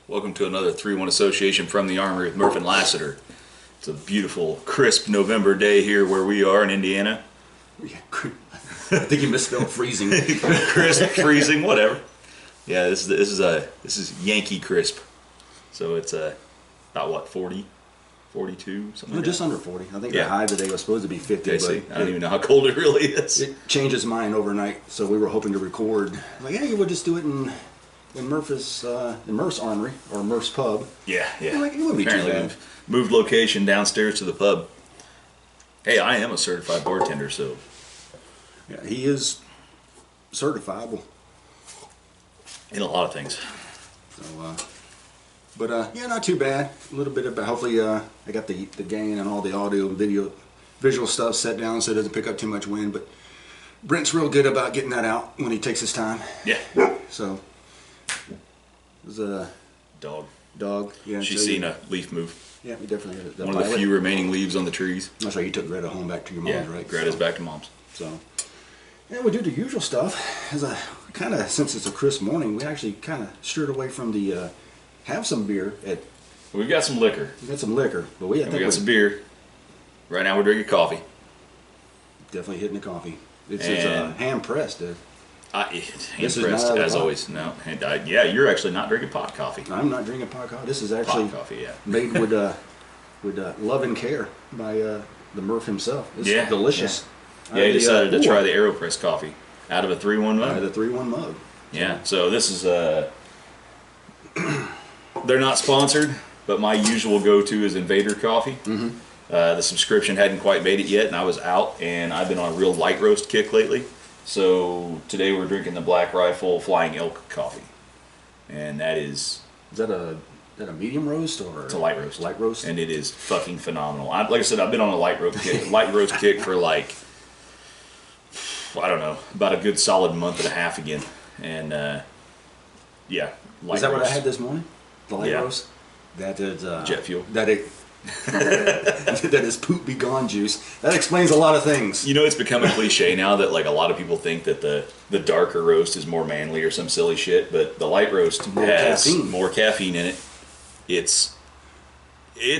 Welcome to another 3-1 association from the Armory with Murph and Lassiter. It's a beautiful, crisp November day here where we are in Indiana. Yeah, I think you misspelled freezing. Crisp, freezing, whatever. Yeah, this is Yankee crisp. So it's about what, 40, 42, something like just that? under 40. I think the high today was supposed to be 50. Okay, I don't even know how cold it really is. It changes mine overnight, so we were hoping to record. Like, hey, we'll just do it in Murph's Armory or Murph's Pub. Yeah. Like, it wouldn't be Apparently too bad. we've moved location downstairs to the pub. Hey, I am a certified bartender, so Yeah, he is certifiable. in a lot of things. So, but yeah, not too bad. A little bit about. Hopefully, I got the gain and all the audio and visual stuff set down so it doesn't pick up too much wind. But Brent's real good about getting that out when he takes his time. Yeah. So there's a Dog. Yeah, She's seen a leaf move. Yeah, we definitely had One of the few remaining leaves on the trees. That's right. You took Greta home back to your mom's, Yeah, right? Greta's back to mom's. So, yeah, we do the usual stuff. Since it's a crisp morning, we actually kind of steered away from the have some beer at. We've got some liquor. We got some liquor, but we got some beer. Right now we're drinking coffee. Definitely hitting the coffee. It's And- hand pressed. Hand pressed as always. No, and yeah, you're actually not drinking pot coffee. I'm not drinking pot coffee. This is actually Pot coffee, yeah. made with love and care by the Murph himself. It's delicious. Yeah, he decided to try the AeroPress coffee out of a 3-1 mug. The 3-1 mug. Yeah, so this is they're not sponsored, but my usual go-to is Invader Coffee. Mm-hmm. The subscription hadn't quite made it yet, and I was out, and I've been on a real light roast kick lately. So today we're drinking the Black Rifle Flying Elk coffee, and that is. Is that a medium roast or? It's a light roast. Light roast, and it is fucking phenomenal. Like I said, I've been on a light roast kick for like, I don't know, about a good solid month and a half again, and yeah. Is that what I had this morning? The light Yeah. roast. That is jet fuel. That is poop be gone juice. That explains a lot of things. You know, it's become a cliche now that like a lot of people think that the darker roast is more manly or some silly shit, but the light roast has more caffeine in it. It's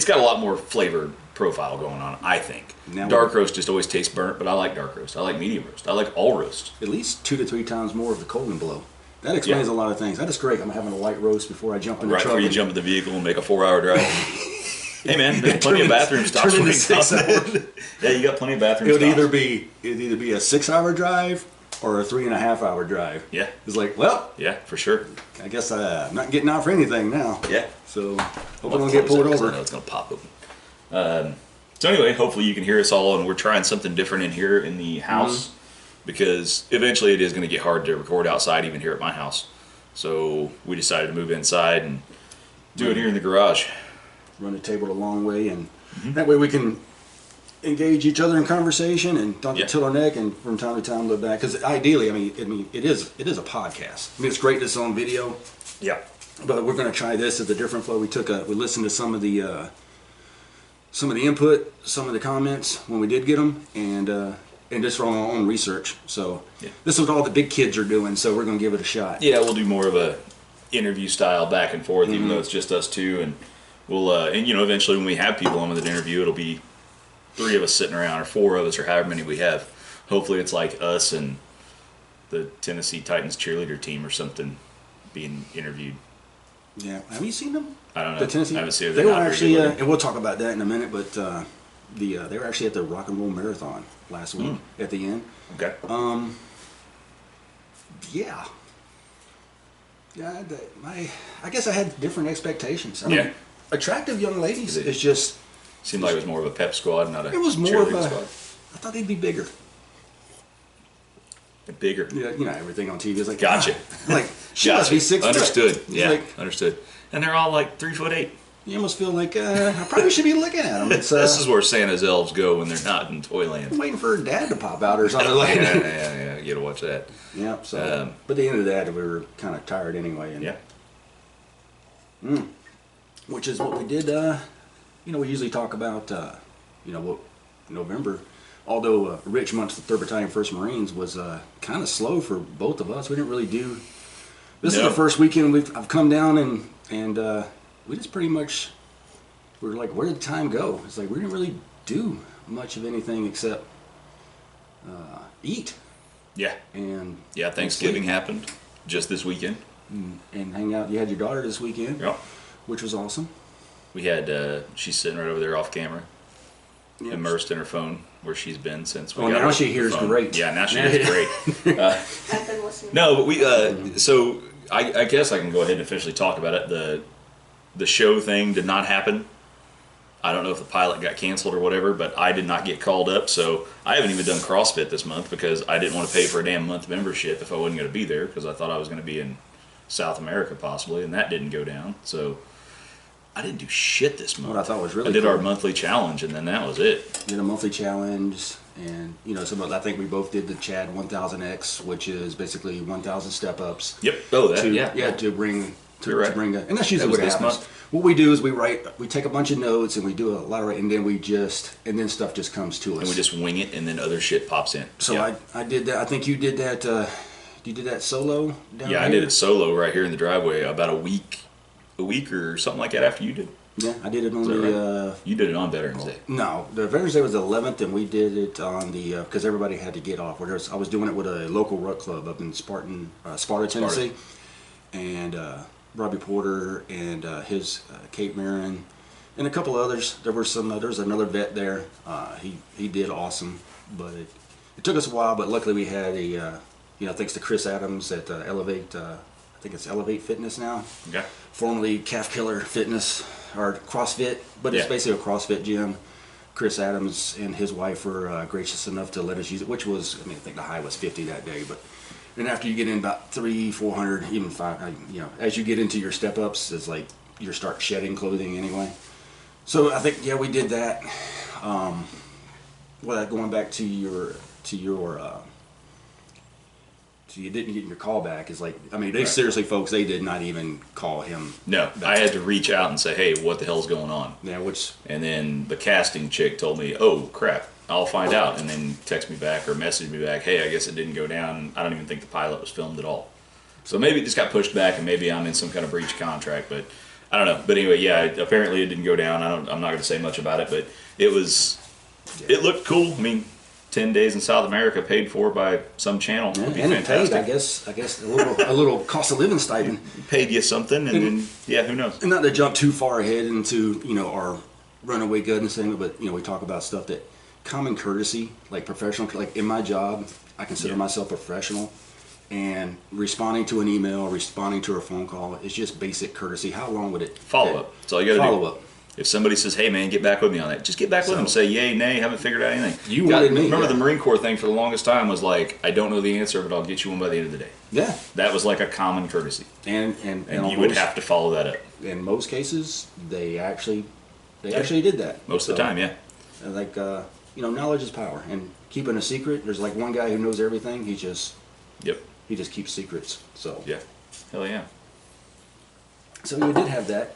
got a lot more flavor profile going on, I think. Dark roast just always tastes burnt, but I like dark roast. I like medium roast. I like all roast. At least 2 to 3 times more of the Colon blow. That explains a lot of things. That is great. I'm having a light roast before I jump in the truck. Right before you jump in the vehicle and make a 4-hour drive. Hey man, there's plenty of bathroom stops. Turn into 6 hours. Yeah, you got plenty of bathroom It'd stops. either be a 6-hour drive or a 3.5-hour drive. Yeah. It's like, well, yeah, for sure. I guess I'm not getting out for anything now. Yeah. So hope I don't get pulled over. I know it's gonna pop open. So anyway, hopefully you can hear us all, and we're trying something different in here in the house because eventually it is going to get hard to record outside, even here at my house. So we decided to move inside and do it here in the garage. Run the table a long way, and that way we can engage each other in conversation and don't get till our neck, and from time to time look back. Because ideally, I mean, it is a podcast. I mean, it's great that it's on video. Yeah. But we're going to try this as a different flow. We listened to some of the input, some of the comments when we did get them, and just from our own research. So this is what all the big kids are doing. So we're going to give it a shot. Yeah, we'll do more of a interview style back and forth, even though it's just us two, and we'll and you know eventually when we have people on with an interview, it'll be 3 of us sitting around or 4 of us or however many we have. Hopefully it's like us and the Tennessee Titans cheerleader team or something being interviewed. Yeah, have you seen them? I don't know. The Tennessee. I haven't seen it. They were actually, and we'll talk about that in a minute. But they were actually at the Rock and Roll Marathon last week at the end. Okay. Yeah. Yeah. I guess I had different expectations. I mean, attractive young ladies. It's just seemed like it was more of a pep squad, not a. It was more of a squad. I thought they'd be bigger. Bigger. Yeah, you know everything on TV is like. Gotcha. Like she must be 6 foot. Understood. Yeah. Like, understood. And they're all like 3'8". You almost feel like I probably should be looking at them. It's, this is where Santa's elves go when they're not in Toyland. I'm waiting for her dad to pop out or something like that. Yeah. You gotta watch that. Yeah. So, but at the end of that, we were kind of tired anyway. And, which is what we did. We usually talk about. What November. Although Rich Munt's the 3rd Battalion, 1st Marines was kind of slow for both of us. We didn't really do. This is the first weekend I've come down and And we just pretty much, we were like, where did time go? It's like we didn't really do much of anything except eat. Yeah. And Thanksgiving happened just this weekend. And hang out. You had your daughter this weekend, Yep. which was awesome. We had, she's sitting right over there off camera, Yep. immersed in her phone, where she's been since we got now her she hears phone. great. Yeah, now she hears great. I've been listening. No, but we, so I guess I can go ahead and officially talk about it. The show thing did not happen. I don't know if the pilot got canceled or whatever, but I did not get called up, so I haven't even done CrossFit this month because I didn't want to pay for a damn month membership if I wasn't going to be there, because I thought I was going to be in South America possibly, and that didn't go down. So I didn't do shit this month. What I thought was really I did cool. our monthly challenge, and then that was it. Did a monthly challenge, and I think we both did the Chad 1000X, which is basically 1000 step ups. Yep. Oh, that, To, yeah. to bring You're right. and that's usually That was what this happens. month. What we do is we take a bunch of notes and we do a lot of writing, and then stuff just comes to us. And we just wing it, and then other shit pops in. So yeah. I did that. I think you did that. You did that solo down Yeah, I here? did it solo right here in the driveway about a week or something like that after you did. Yeah, I did it on Is that the. right? You did it on Veterans Day. No, the Veterans Day was the 11th, and we did it on the because everybody had to get off. I was doing it with a local ruck club up in Sparta, Tennessee, and Robbie Porter and his Kate Marin and a couple others. There was another vet there. He did awesome, but it took us a while. But luckily we had thanks to Chris Adams at Elevate. I think it's Elevate Fitness now. Okay. Formerly Calf Killer Fitness or CrossFit, but it's Yeah. basically a CrossFit gym. Chris Adams and his wife were gracious enough to let us use it, which was, I think the high was 50 that day, but then after you get in about 300-400, even 5, as you get into your step ups, it's like you start shedding clothing anyway. So I think, we did that. Going back to your so you didn't get your call back is like, they seriously, folks, they did not even call him. No, I had to reach out and say, hey, what the hell's going on? Yeah, And then the casting chick told me, oh, crap, I'll find out. And then text me back or message me back, hey, I guess it didn't go down. I don't even think the pilot was filmed at all. So maybe it just got pushed back and maybe I'm in some kind of breach contract, but I don't know. But anyway, apparently it didn't go down. I'm not going to say much about it, but it looked cool. 10 days in South America paid for by some channel. Yeah, Would be and it paid, fantastic. I guess a little cost of living stipend. Paid you something, and then, who knows? And not to jump too far ahead into our Runaway Gun segment, but we talk about stuff that common courtesy, like professional, like in my job, I consider myself a professional, and responding to an email, responding to a phone call is just basic courtesy. How long would it Follow up. That's all you got to do. follow up? If somebody says, hey, man, get back with me on that, just get back with them. Say yay, nay, haven't figured out anything. You wanted me. Remember Yeah. the Marine Corps thing for the longest time was like, I don't know the answer, but I'll get you one by the end of the day. Yeah, That was like a common courtesy. and And you would have to follow that up. in most cases they actually did that Most of the time, yeah. And like knowledge is power, and keeping a secret. There's like one guy who knows everything. He just keeps secrets. So Yeah. Hell yeah. So you did have that.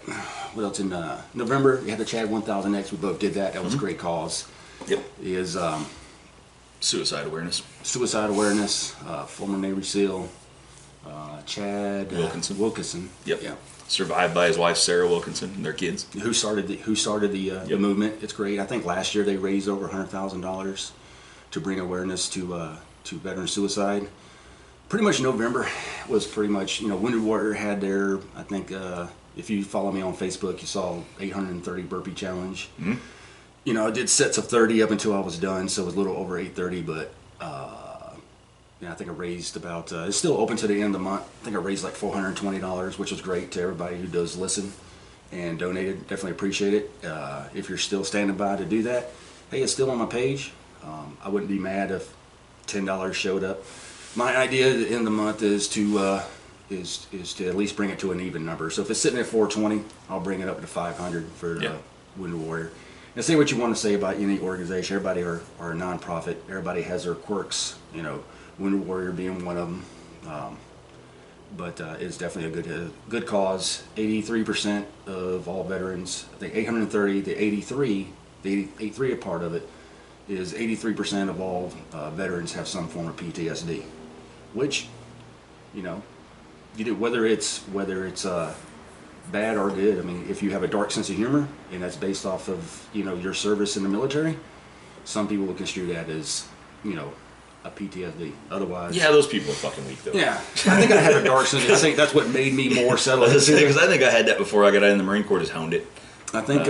What else in November? You had the Chad 1000X. We both did that. That was a great cause. Yep. Is Suicide awareness. suicide awareness. Former Navy SEAL Chad Wilkinson. Yep. Yeah. Survived by his wife, Sarah Wilkinson, and their kids. Who started the movement? It's great. I think last year they raised over $100,000 to bring awareness to veteran suicide. Pretty much November was pretty much, Wounded Warrior had their, I think, if you follow me on Facebook, you saw 830 burpee challenge. Mm-hmm. I did sets of 30 up until I was done, so it was a little over 830, but I think I raised about, it's still open to the end of the month. I think I raised like $420, which was great to everybody who does listen and donated. Definitely appreciate it. If you're still standing by to do that, hey, it's still on my page. I wouldn't be mad if $10 showed up. My idea at the end of the month is to at least bring it to an even number. So if it's sitting at 420, I'll bring it up to 500 for Wounded Warrior. And say what you want to say about any organization. Everybody are a nonprofit. Everybody has their quirks. Wounded Warrior being one of them. But it's definitely a good cause. 83% of all veterans, I think 830, the 83 part of it is 83% of all veterans have some form of PTSD, which, you do, whether it's bad or good. I mean, if you have a dark sense of humor and that's based off of, you know, your service in the military, some people will construe that as, you know, a PTSD. Otherwise, yeah, those people are fucking weak though. Yeah, I think I have a dark sense. I think that's what made me more settled. Because I think I had that before I got out in the Marine Corps. Just honed it. I think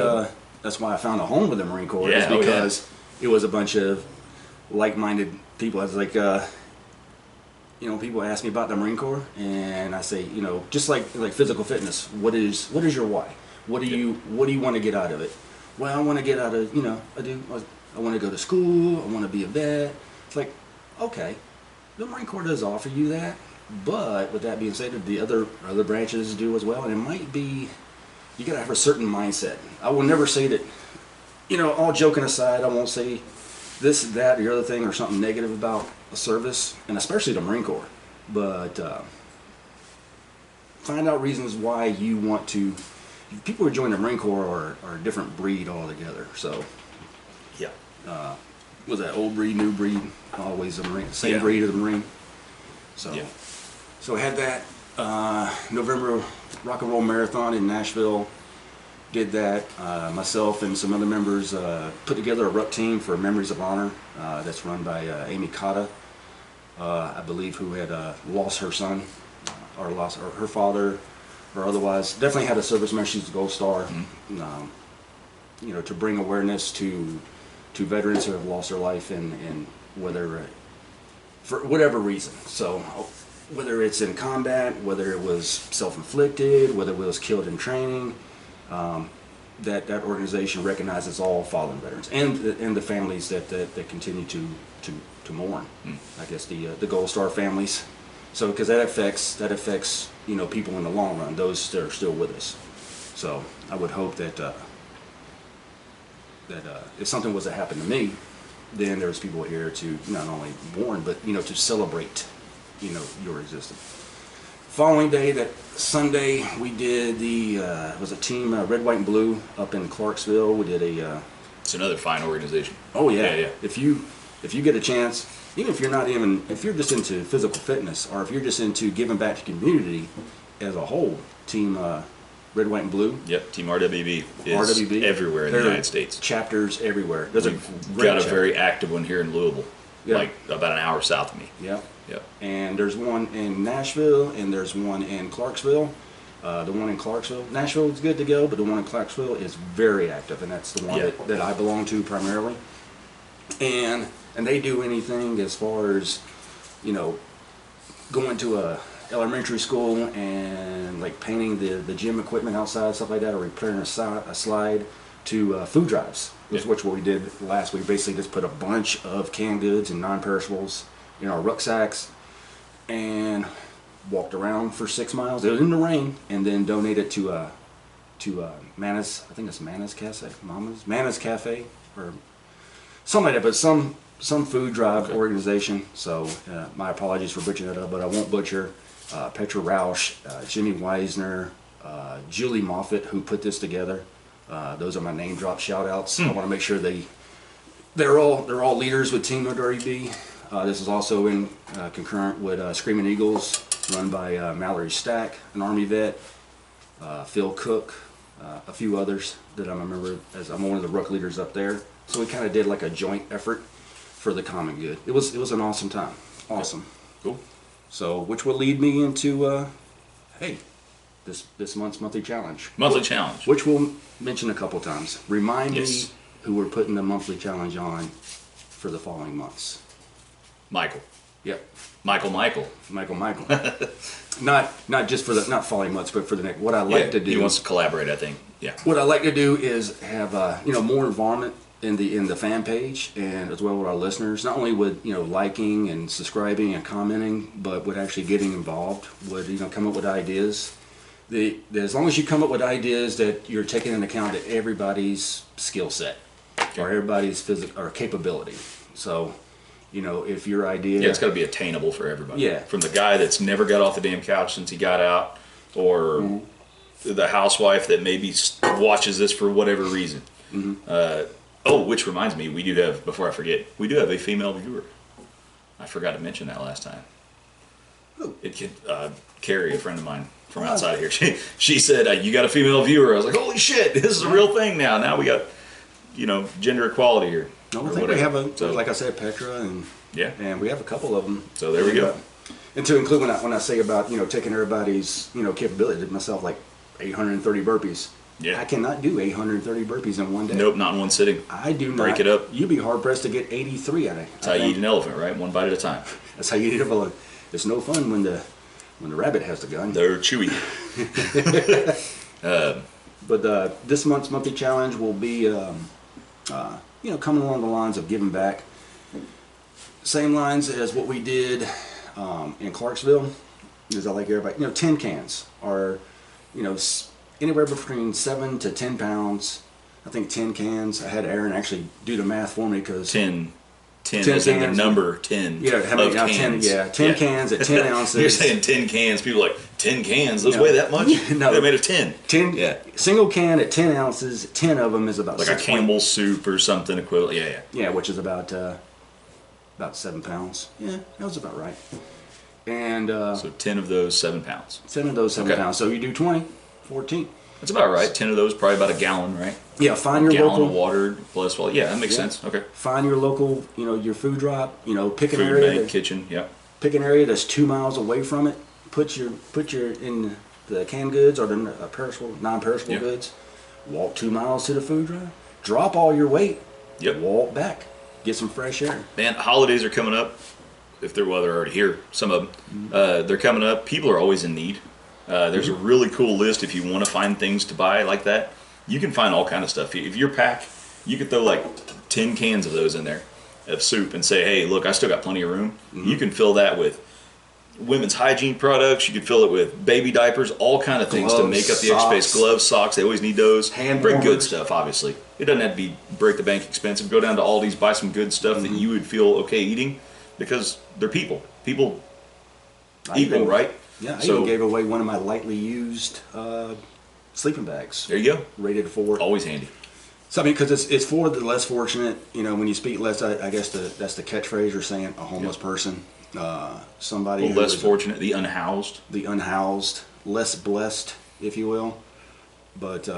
that's why I found a home with the Marine Corps. Yeah, is because it was a bunch of like-minded people. I was like, you know, people ask me about the Marine Corps, and I say, you know, just like physical fitness. What is your why? What do you want to get out of it? Well, I want to get out of, you know, I want to go to school. I want to be a vet. It's like, okay, the Marine Corps does offer you that, but with that being said, the other branches do as well, and it might be, you gotta have a certain mindset. I will never say that, you know, all joking aside, I won't say this, that, or the other thing or something negative about a service, and especially the Marine Corps, but find out reasons why you want to. People who join the Marine Corps are a different breed altogether, so yeah. Was that old breed, new breed, always a Marine, same breed as a Marine. So, so I had that November Rock and Roll Marathon in Nashville. Did that. Myself and some other members put together a ruck team for Memories of Honor that's run by Amy Cotta, I believe, who had lost her son or lost her father or otherwise. Definitely had a service member. She's a Gold Star. Mm-hmm. You know, to bring awareness to veterans who have lost their life in whether for whatever reason. So whether it's in combat, whether it was self-inflicted, whether it was killed in training, that organization recognizes all fallen veterans and the families that continue to mourn. I guess the Gold Star families. So because that affects you know, people in the long run, those that are still with us. So I would hope that if something was to happen to me, then there's people here to not only mourn, but, you know, to celebrate, you know, your existence. Following day, that Sunday, we did it was a team, Red, White, and Blue up in Clarksville. We did it's another fine organization. Oh yeah, yeah. If you get a chance, even if if you're just into physical fitness, or if you're just into giving back to community as a whole, team Red, White, and Blue. Yep, Team RWB is everywhere in the United States. Chapters everywhere. We've got a very active one here in Louisville, like about an hour south of me. Yep. Yep. And there's one in Nashville, and there's one in Clarksville. The one in Clarksville, Nashville is good to go, but the one in Clarksville is very active, and that's the one that I belong to primarily. And they do anything as far as, you know, going to a elementary school and like painting the gym equipment outside, stuff like that, or repairing a slide, to food drives, which what we did last week. Basically just put a bunch of canned goods and non-perishables in our rucksacks and walked around for 6 miles. It was in the rain, and then donated to Mana's, I think it's Mana's Cafe or something like that, but some food drive organization. So my apologies for butchering that up, but I won't butcher. Petra Rausch, Jimmy Weisner, Julie Moffitt, who put this together. Those are my name drop shout outs. I want to make sure they're all leaders with Team RWB. This is also in concurrent with Screaming Eagles, run by Mallory Stack, an Army vet, Phil Cook, a few others that I'm a member, as I'm one of the ruck leaders up there. So we kind of did like a joint effort for the common good. It was an awesome time. Awesome. Cool. So, which will lead me into, this month's monthly challenge. Monthly challenge. Which we'll mention a couple times. Remind me who we're putting the monthly challenge on for the following months. Michael. Yep. Michael. Not just for not following months, but for the next. What I like to do. He wants to collaborate, I think. Yeah. What I like to do is have more involvement in the fan page, and as well with our listeners, not only with liking and subscribing and commenting, but with actually getting involved, with come up with ideas. As long as you come up with ideas that you're taking into account that everybody's skill set or everybody's physical or capability. So, if your idea, it's got to be attainable for everybody. Yeah. From the guy that's never got off the damn couch since he got out, or the housewife that maybe watches this for whatever reason. Which reminds me, we do have, before I forget, we do have a female viewer. I forgot to mention that last time. It could, Carrie, a friend of mine from outside here, she said, you got a female viewer. I was like, holy shit, this is a real thing now. Now we got, gender equality here. No, I think we have like I said, Petra, and we have a couple of them. So there we go. And to include when I say about taking everybody's capability, myself like 830 burpees. Yeah. I cannot do 830 burpees in one day. Nope, not in one sitting. I do not. Break it up. You'd be hard pressed to get 83 out of it. That's how you eat an elephant, right? One bite at a time. That's how you eat a bullet. It's no fun when the rabbit has the gun. They're chewy. But this month's monthly challenge will be, coming along the lines of giving back. Same lines as what we did in Clarksville. Because I like everybody, tin cans are, anywhere between 7 to 10 pounds. I think 10 cans. I had Erin actually do the math for me because 10 is in the number 10. Yeah, how many? 10 cans at 10 ounces. You're saying 10 cans. People are like, 10 cans? Those weigh that much? No. They're made of 10. 10. Yeah. Single can at 10 ounces. 10 of them is about like a Campbell's soup or something equivalent. Yeah. Yeah, which is about 7 pounds. Yeah, that was about right. And so 10 of those, 7 pounds. 10 of those, 7 pounds. So you do 20, 14. That's about right. 10 of those, probably about a gallon, right? Yeah, find your gallon local of water plus, that makes sense. Okay. Find your local, your food drop. Pick an Food area. bank, kitchen. Yeah. Pick an area that's 2 miles away from it. Put your in the canned goods or the non-perishable goods. Walk 2 miles to the food drop. Drop all your weight. Yep. Walk back. Get some fresh air. Man, holidays are coming up. If they're already here, some of them. They're coming up. People are always in need. There's a really cool list if you want to find things to buy like that. You can find all kind of stuff. If your pack, you could throw like 10 cans of those in there of soup and say, hey, look, I still got plenty of room. You can fill that with women's hygiene products. You can fill it with baby diapers, all kind of things to make up the extra space. Gloves, socks, they always need those. Bring good stuff, obviously. It doesn't have to be break the bank expensive. Go down to Aldi's, buy some good stuff that you would feel okay eating because they're people. People equal, right? Yeah, I even gave away one of my lightly used sleeping bags. There you go. Rated for. Always handy. So, I mean, because it's for the less fortunate. When you speak less, I guess that's the catchphrase you're saying, a homeless person. Somebody who less fortunate, the unhoused. Less blessed, if you will. But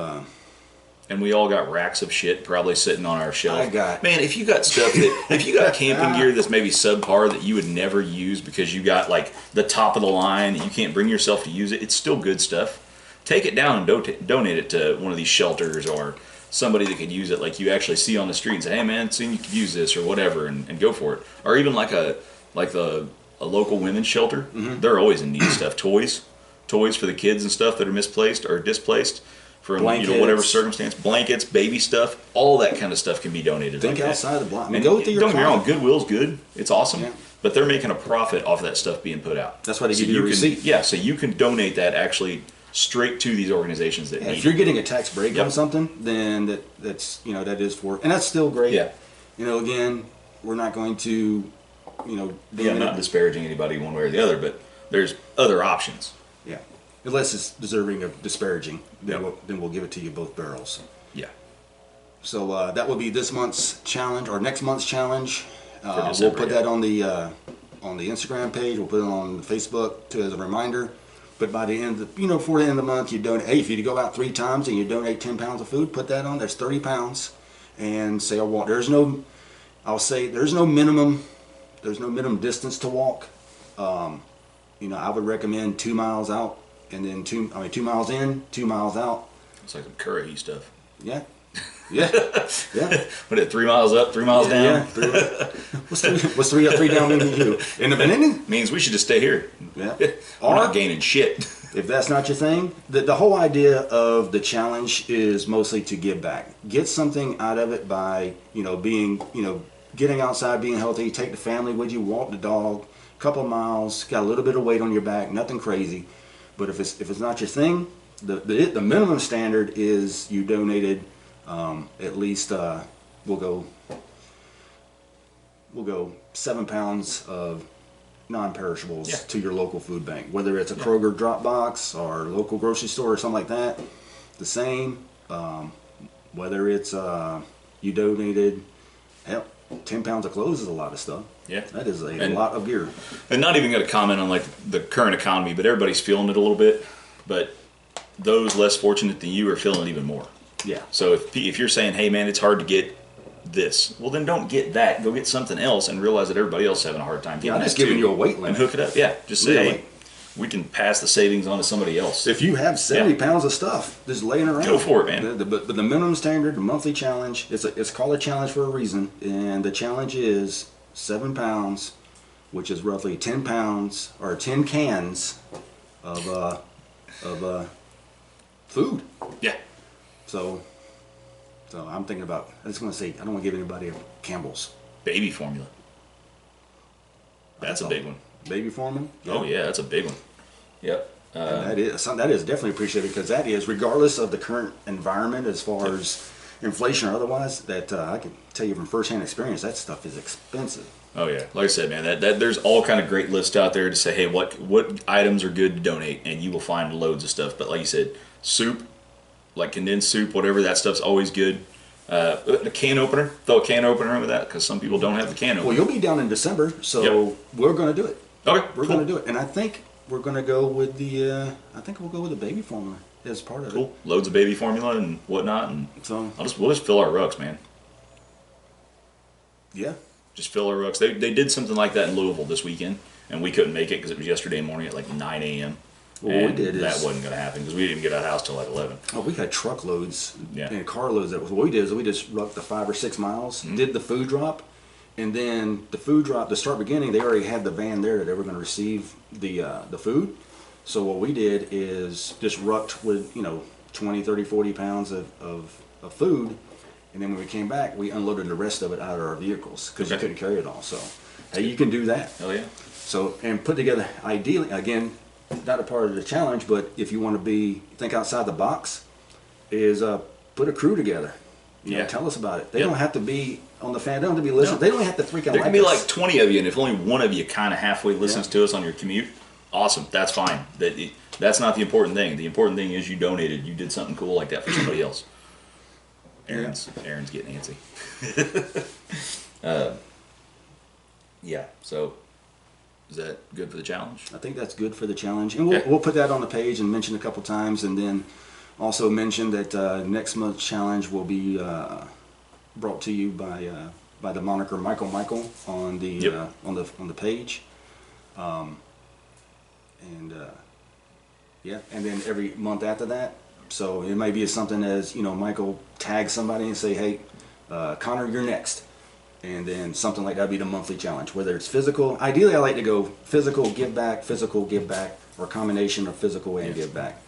and we all got racks of shit probably sitting on our shelf. Man, if you got stuff if you got camping gear that's maybe subpar that you would never use because you got like the top of the line and you can't bring yourself to use it, it's still good stuff. Take it down and donate it to one of these shelters or somebody that could use it, like you actually see on the street and say, hey man, seen you could use this or whatever, and go for it. Or even like a local women's shelter. They're always in need of stuff. Toys for the kids and stuff that are misplaced or displaced from whatever circumstance. Blankets, baby stuff, all that kind of stuff can be donated. Think like outside the block. I mean, and go with your don't get me wrong, Goodwill's good. It's awesome. Yeah. But they're making a profit off that stuff being put out. That's why they give you a receipt. Yeah, so you can donate that actually straight to these organizations that need it. If you're getting a tax break on something, then that's that is for, and that's still great. Yeah. Again, we're not going to, I'm not disparaging anybody one way or the other, but there's other options. Yeah. Unless it's deserving of disparaging, then we'll give it to you both barrels. Yeah. So that will be this month's challenge or next month's challenge. December, we'll put that on the Instagram page. We'll put it on Facebook too as a reminder. But by the end of before the end of the month, you donate. Hey, if you go out 3 times and you donate 10 pounds of food, put that on. There's 30 pounds, and say I walk. There's no minimum. There's no minimum distance to walk. I would recommend 2 miles out, and then 2 miles in, 2 miles out. It's like some curry stuff. Yeah. Yeah. Put it 3 miles up, 3 miles down. Yeah. What's 3 up, 3 down mean to you? In the beginning? Means we should just stay here. Yeah. We're not gaining shit. If that's not your thing, the whole idea of the challenge is mostly to give back. Get something out of it by, being, getting outside, being healthy, take the family with you, walk the dog, a couple of miles, got a little bit of weight on your back, nothing crazy. But if it's not your thing, the minimum standard is you donated at least we'll go 7 pounds of non-perishables to your local food bank, whether it's a Kroger drop box or local grocery store or something like that. The same, whether it's you donated, hell, 10 pounds of clothes is a lot of stuff. Yeah. That is a lot of gear. And not even going to comment on like the current economy, but everybody's feeling it a little bit. But those less fortunate than you are feeling it even more. Yeah. So if you're saying, hey man, it's hard to get this, well then don't get that. Go get something else and realize that everybody else is having a hard time getting I'm that just giving you a weight limit. And hook it up. Yeah. Just say, hey, we can pass the savings on to somebody else. If you have 70 pounds of stuff just laying around, go for it, man. But the minimum standard, the monthly challenge, it's called a challenge for a reason. And the challenge is 7 pounds, which is roughly 10 pounds or 10 cans of food. Yeah. So I'm thinking about, I just want to say, I don't want to give anybody a Campbell's. Baby formula. That's a big one. Baby formula? Yeah. Oh yeah, that's a big one. Yep. And that is definitely appreciated, because that is, regardless of the current environment as far as inflation or otherwise, that I can tell you from firsthand experience, that stuff is expensive. Oh yeah, like I said, man, that there's all kind of great lists out there to say, hey, what items are good to donate, and you will find loads of stuff. But like you said, soup, like condensed soup, whatever, that stuff's always good. A can opener, throw a can opener in with that, because some people don't have the can opener. Well, you'll be down in December, so we're going to do it. Okay, we're going to do it, and I think we're going to go with the. I think we'll go with the baby formula as part of it. Cool, loads of baby formula and whatnot, and so we'll just fill our rucks, man. Yeah. Just fill our rucks. They did something like that in Louisville this weekend, and we couldn't make it because it was yesterday morning at like 9 a.m. Well, what we did that wasn't going to happen because we didn't get out of the house till like 11. Oh, we had truckloads and carloads. What we did is we just rucked the 5 or 6 miles, did the food drop, and then the food drop, to start beginning, they already had the van there that they were going to receive the food. So what we did is just rucked with 20, 30, 40 pounds of food. And then when we came back, we unloaded the rest of it out of our vehicles because you couldn't carry it all. So, hey, you can do that. Oh, yeah. So, and put together, ideally, again, not a part of the challenge, but if you want to think outside the box, is put a crew together. You know, tell us about it. They don't have to be on the fan. They don't have to be listening. They don't have to freak out. There can be like 20 of you, and if only one of you kind of halfway listens to us on your commute, awesome. That's fine. That's not the important thing. The important thing is you donated. You did something cool like that for somebody else. Erin's getting antsy. Yeah, so is that good for the challenge? I think that's good for the challenge. And we'll put that on the page and mention a couple times, and then also mention that next month's challenge will be brought to you by the moniker Michael on the on the page. And then every month after that. So it may be something as, Michael tags somebody and say, hey, Connor, you're next. And then something like that would be the monthly challenge, whether it's physical. Ideally, I like to go physical, give back, or a combination of physical and give back.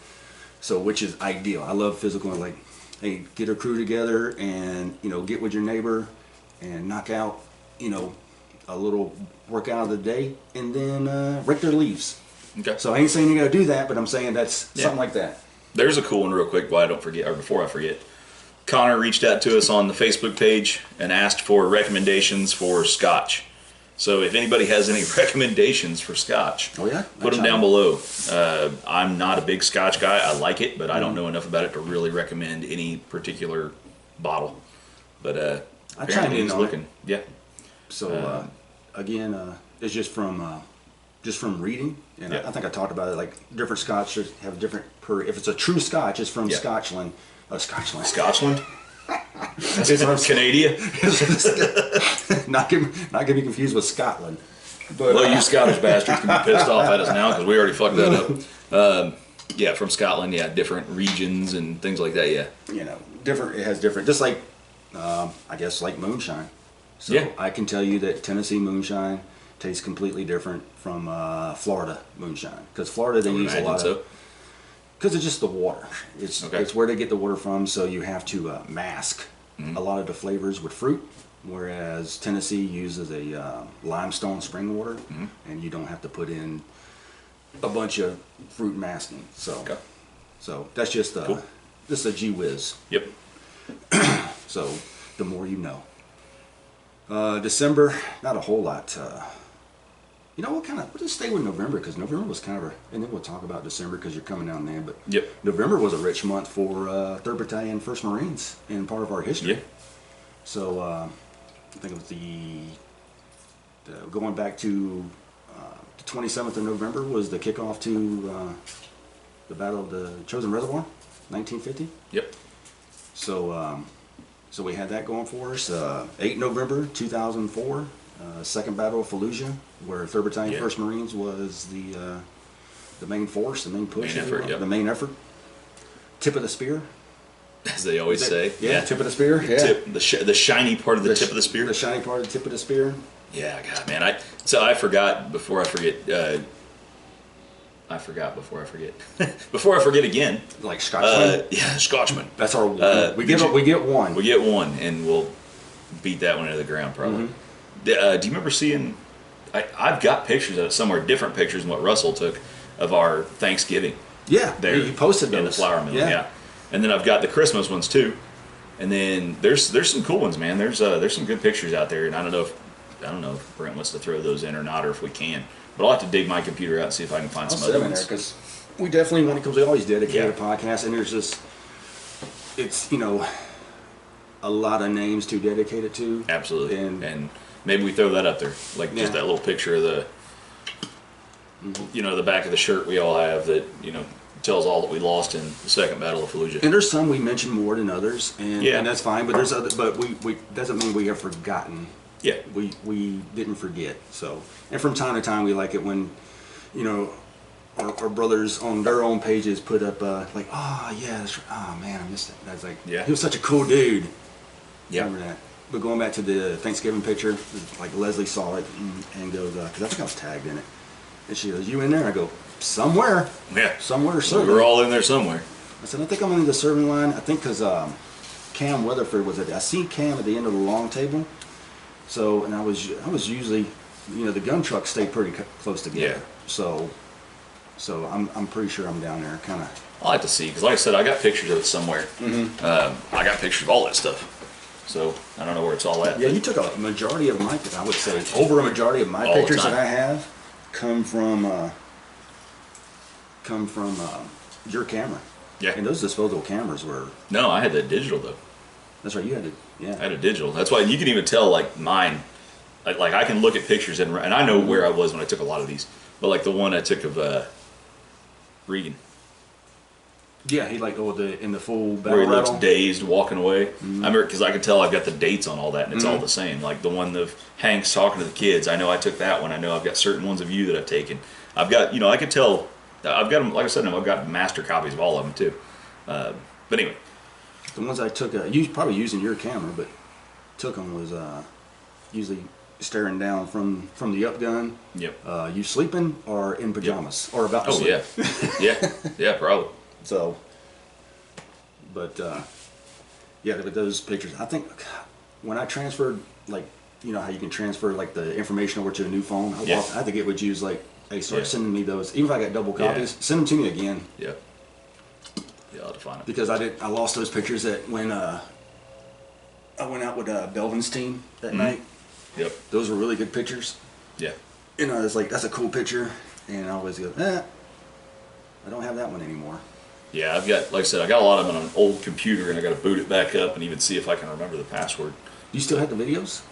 So which is ideal. I love physical. I'm like, hey, get a crew together and, get with your neighbor and knock out, a little workout of the day, and then rake their leaves. Okay. So I ain't saying you got to do that, but I'm saying that's something like that. There's a cool one real quick, before I forget. Connor reached out to us on the Facebook page and asked for recommendations for Scotch. So if anybody has any recommendations for Scotch, put them down below. I'm not a big Scotch guy. I like it, but I don't know enough about it to really recommend any particular bottle. But I chimed in on it. Yeah. So again, it's just from reading, and I think I talked about it. Like different Scotch have different if it's a true Scotch, it's from Scotland. Scotland. It's from Canada. not get me confused with Scotland. But, well, you Scottish bastards can be pissed off at us now because we already fucked that up. From Scotland, different regions and things like that. Different. It has different. Just like I guess like moonshine. So I can tell you that Tennessee moonshine tastes completely different from Florida moonshine, because Florida they use a lot of. Because it's just the water. It's where they get the water from, so you have to mask a lot of the flavors with fruit, whereas Tennessee uses a limestone spring water, and you don't have to put in a bunch of fruit masking. So that's just a gee whiz. Yep. So the more you know. December, not a whole lot. We'll just stay with November, because November was kind of and then we'll talk about December because you're coming down there. But November was a rich month for 3rd Battalion, 1st Marines in part of our history. So I think it was the going back to the 27th of November was the kickoff to the Battle of the Chosin Reservoir, 1950. Yep. So, so we had that going for us. 8 November 2004, Second Battle of Fallujah, where 3rd Battalion, 1st Marines was the main force, the main push, the main effort. Tip of the spear, as they always say. Yeah, tip of the spear. The shiny part of the tip of the spear. The shiny part of the tip of the spear. Yeah, God, man. I forgot before I forget. Before I forget again. Like Scotchman? Yeah, Scotchman. That's our one. We get one. We get one, and we'll beat that one into the ground, probably. Do you remember seeing... I've got pictures of it somewhere, different pictures than what Russell took of our Thanksgiving. Yeah, there he posted those. In the flour mill, yeah. And then I've got the Christmas ones, too. And then there's some cool ones, man. There's some good pictures out there, and I don't know if Brent wants to throw those in or not, or if we can. But I'll have to dig my computer out and see if I can find some other ones. Because we definitely want to, because we always dedicate a podcast, and there's just, it's, a lot of names to dedicate it to. Absolutely. And maybe we throw that up there, like just that little picture of the, the back of the shirt we all have that, tells all that we lost in the Second Battle of Fallujah. And there's some we mention more than others, and that's fine. But there's other, but we doesn't mean we have forgotten. Yeah, we didn't forget. So, and from time to time, we like it when, our brothers on their own pages put up like, oh yeah, oh man, I missed it. That's like, he was such a cool dude. Yeah, remember that. But going back to the Thanksgiving picture, like Leslie saw it and goes, because I think I was tagged in it, and she goes, "You in there?" I go, "Somewhere." Yeah, somewhere serving. We were all in there somewhere. I said, "I think I'm in the serving line." I think because Cam Weatherford was I see Cam at the end of the long table. So, and I was usually, the gun trucks stay pretty close together. Yeah. So I'm pretty sure I'm down there, kind of. I'll have to see, because like I said, I got pictures of it somewhere. I got pictures of all that stuff. So I don't know where it's all at. Yeah, you took a majority of my, I would say, over a majority of my pictures that I have come from your camera. Yeah. And those disposable cameras were. No, I had the digital though. That's right, you had it. Yeah. I had a digital. That's why you can even tell, like mine. Like I can look at pictures and I know where I was when I took a lot of these. But like the one I took of Regan. Yeah, he in the full battle where he looks rattle. Dazed walking away. I remember because I could tell I've got the dates on all that and it's all the same. Like the one of Hank's talking to the kids. I know I took that one. I know I've got certain ones of you that I've taken. I've got I could tell. I've got them. Like I said, I've got master copies of all of them too. But anyway, the ones I took, you probably using your camera, but took them was usually staring down from the up gun. Yep. You sleeping or in pajamas or about to sleep. Yeah, probably. So, but but those pictures, I think when I transferred, like, how you can transfer like the information over to a new phone, I had to get with you, like, hey, start sending me those. Even if I got double copies, send them to me again. Yeah. Yeah, I'll have to find it. Because I lost those pictures when I went out with Belvin's team that night. Yep. Those were really good pictures. Yeah. And I was like, that's a cool picture. And I always go, I don't have that one anymore. Yeah, I've got, like I said, I got a lot of them on an old computer, and I got to boot it back up and even see if I can remember the password. Do you still have the videos?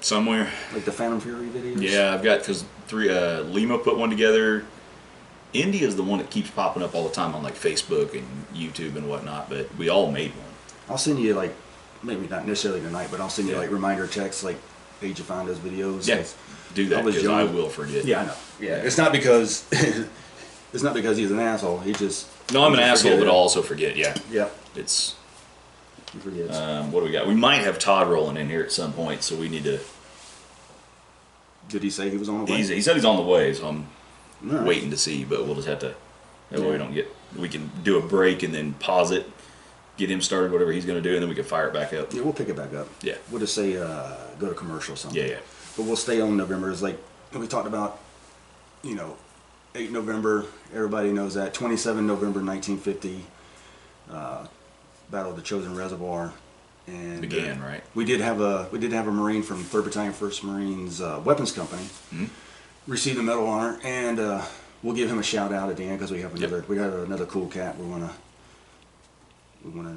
Somewhere. Like the Phantom Fury videos? Yeah, I've got, because Lima put one together. India's the one that keeps popping up all the time on like Facebook and YouTube and whatnot, but we all made one. I'll send you, like, maybe not necessarily tonight, but I'll send you like reminder texts, like, hey, did you find those videos? Yeah, do that, because I will forget. Yeah, I know. Yeah, it's not because he's an asshole. He just. No, I'm an asshole, but I'll also forget. Yeah. Yeah. It's. He forgets. What do we got? We might have Todd rolling in here at some point, so we need to. Did he say he was on the way? He said he's on the way, so I'm waiting to see. But we'll just have to. That way we don't get. We can do a break and then pause it, get him started, whatever he's going to do, and then we can fire it back up. Yeah, we'll pick it back up. Yeah. We'll just say go to commercial or something. Yeah. But we'll stay on November. It's like we talked about, 8 November, everybody knows that. 27 November 1950, Battle of the Chosin Reservoir. And began, right? We did have a Marine from 3rd Battalion, 1st Marines Weapons Company receive the Medal of Honor, and we'll give him a shout out at the end because we have another cool cat. We wanna.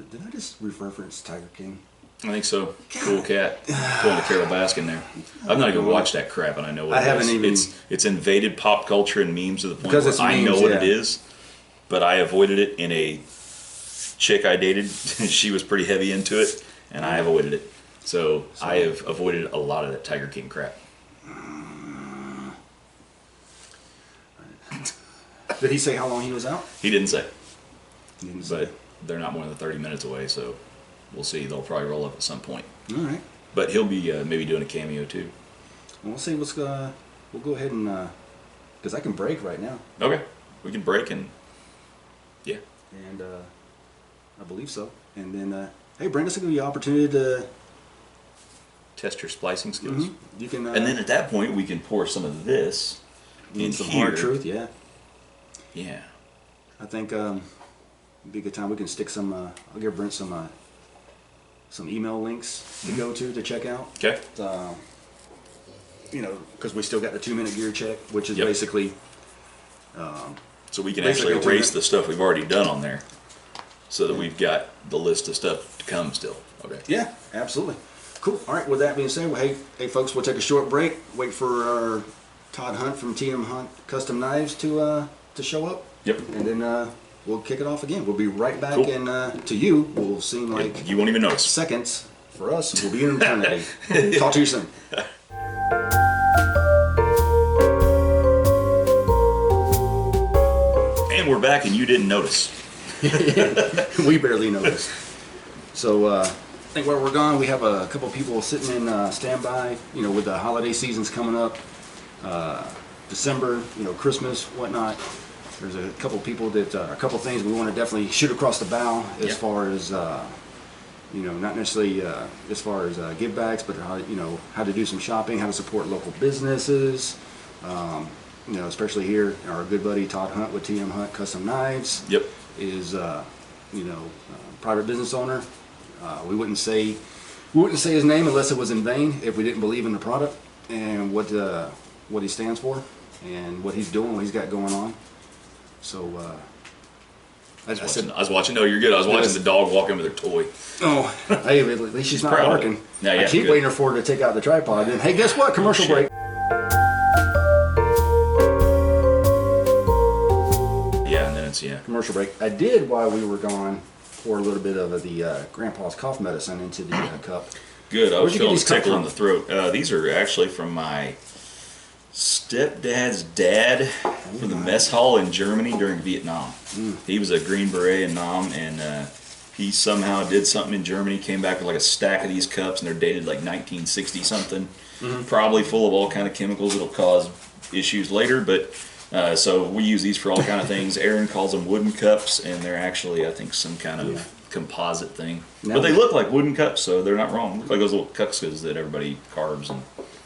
Did I just reference Tiger King? I think so. Cool cat. Pulling a Carol Baskin there. I've not even watched that crap, and I know what it is. It's invaded pop culture and memes to the point where I know what it is, but I avoided it. In a chick I dated, she was pretty heavy into it, and I avoided it. So I have avoided a lot of that Tiger King crap. Did he say how long he was out? He didn't say. But they're not more than 30 minutes away, so we'll see. They'll probably roll up at some point. All right. But he'll be maybe doing a cameo too. We'll see. We'll go ahead and because I can break right now. Okay, we can break and yeah. And I believe so. And then hey, Brent, this will give you the opportunity to test your splicing skills. Mm-hmm. You can. And then at that point, we can pour some of this in some here. hard truth. Yeah. Yeah. I think it'd be a good time. We can stick some. I'll give Brent some email links to go to check out. Okay. You know, because we still got the 2-minute gear check, which is basically. So we can actually erase the stuff we've already done on there, so that we've got the list of stuff to come still. Okay. Yeah, absolutely. Cool. All right. With that being said, well, hey, folks, we'll take a short break. Wait for our Todd Hunt from T.M.Hunt Custom Knives to show up. Yep. And then we'll kick it off again. We'll be right back, and to you, will seem like you won't even notice. Seconds. For us, we'll be in eternity. Talk to you soon. And we're back, and you didn't notice. We barely noticed. So I think while we're gone, we have a couple people sitting in standby. You know, with the holiday seasons coming up, December, Christmas, whatnot. There's a couple people that a couple things we want to definitely shoot across the bow as far as not necessarily as far as give backs, but how to do some shopping, how to support local businesses. Especially here, our good buddy Todd Hunt with T.M.Hunt Custom Knives. Yep. Is private business owner. We wouldn't say his name unless it was in vain, if we didn't believe in the product and what he stands for and what he's doing, what he's got going on. So I was watching. No, you're good. I was watching the dog walk in with her toy. Oh, hey, at least she's not barking. I keep waiting for her to take out the tripod. And hey, guess what? Commercial break. Yeah, and then it's commercial break. I did, while we were gone, pour a little bit of the Grandpa's cough medicine into the cup. Good. I was feeling a tickle in the throat. These are actually from my stepdad's dad from the mess hall in Germany during Vietnam. He was a Green Beret in Nam, and he somehow did something in Germany, came back with like a stack of these cups, and they're dated like 1960 something, probably full of all kind of chemicals that'll cause issues later, but so we use these for all kind of things. Erin calls them wooden cups, and they're actually, I think, some kind of composite thing. But they look like wooden cups, so they're not wrong. Look like those little cuxkas that everybody carves and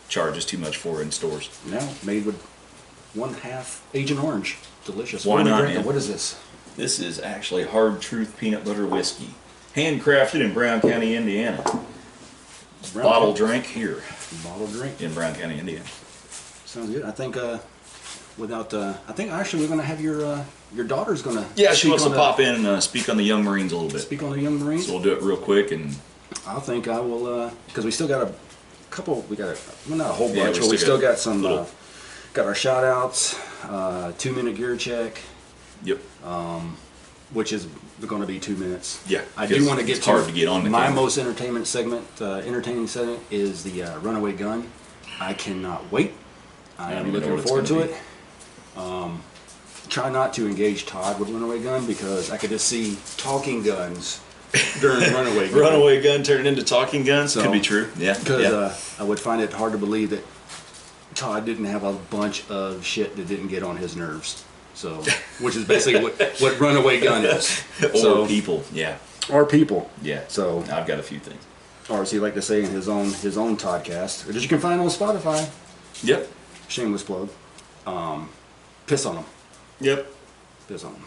charges too much for in stores. No, made with 1/2 Agent Orange. Delicious. Why not, man? What is this? This is actually Hard Truth Peanut Butter Whiskey. Handcrafted in Brown County, Indiana. Bottle drink here. Bottle drink? In Brown County, Indiana. Sounds good. I think I think actually we're going to have your daughter's going to... Yeah, she wants to pop in and speak on the Young Marines a little bit. Speak on the Young Marines? So we'll do it real quick. And I think I will, because we still got a couple, not a whole bunch, but we still got some, got our shout outs, 2-minute gear check. Yep. Which is going to be 2 minutes. Yeah. I do want to get hard to get on my most entertaining segment is the Runaway Gun. I cannot wait. I am looking forward to it. Try not to engage Todd with Runaway Gun because I could just see talking guns during Runaway Gun. Runaway Gun turned into talking guns? So, could be true. Yeah. Because I would find it hard to believe that Todd didn't have a bunch of shit that didn't get on his nerves. So, which is basically what Runaway Gun is. Or people, yeah. Or people. Yeah. So I've got a few things. Or as he like to say in his own Toddcast, which you can find on Spotify. Yep. Shameless plug. Piss on them. Yep. Piss on them.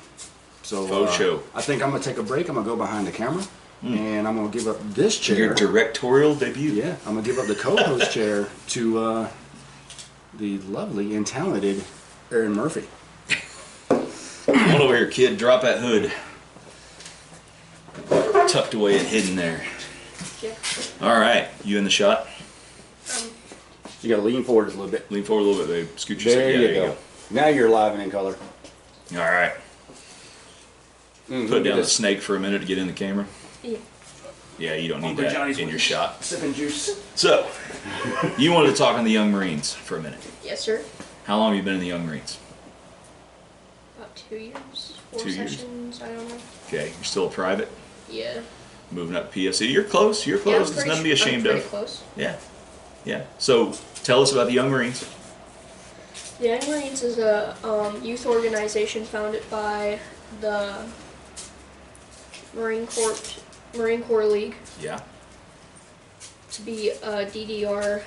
So faux show. I think I'm gonna take a break. I'm gonna go behind the camera, and I'm gonna give up this chair. Your directorial debut. Yeah, I'm gonna give up the co-host chair to the lovely and talented Erin Murphy. Come on over here, kid. Drop that hood. Tucked away and hidden there. Yeah. All right, you in the shot? You gotta lean forward a little bit. Lean forward a little bit, babe. Scoot your There seat. you go. Now you're live and in color. All right. Put down the snake for a minute to get in the camera. Yeah. Yeah, you don't need that in your shot. Sipping juice. So, you wanted to talk on the Young Marines for a minute. Yes, sir. How long have you been in the Young Marines? About 2 years. 4 2 years. sessions, I don't know. Okay, you're still a private? Yeah. Moving up PFC. You're close. You're Yeah, close. There's nothing to be ashamed I'm of. pretty close. Yeah. Yeah. So, tell us about the Young Marines. The Young Marines is a youth organization founded by the Marine Corps League Yeah. to be a DDR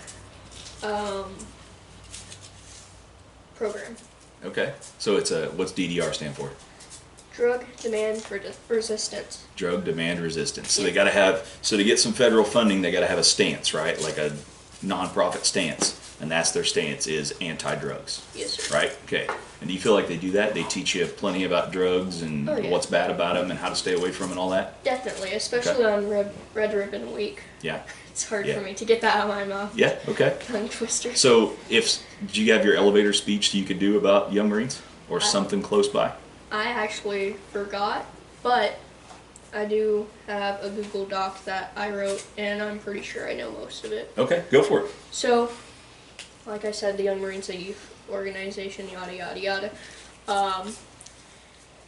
program. Okay. So it's what's DDR stand for? Drug Demand Resistance. Drug Demand Resistance. So Yeah. they got to have, so to get some federal funding, they got to have a stance, right? Like a nonprofit stance. And that's their stance, is anti-drugs. Yes, sir. Right? Okay. And do you feel like they do that? They teach you plenty about drugs and Oh, yeah. what's bad about them and how to stay away from them and all that? Definitely, especially on Red Ribbon Week. Yeah. It's hard Yeah. for me to get that out of my mouth. Yeah, okay. Tongue twister. So, do you have your elevator speech that you could do about Young Marines? Or something close by? I actually forgot, but I do have a Google Doc that I wrote, and I'm pretty sure I know most of it. Okay, go for it. So, like I said, the Young Marines, a youth organization, yada yada yada.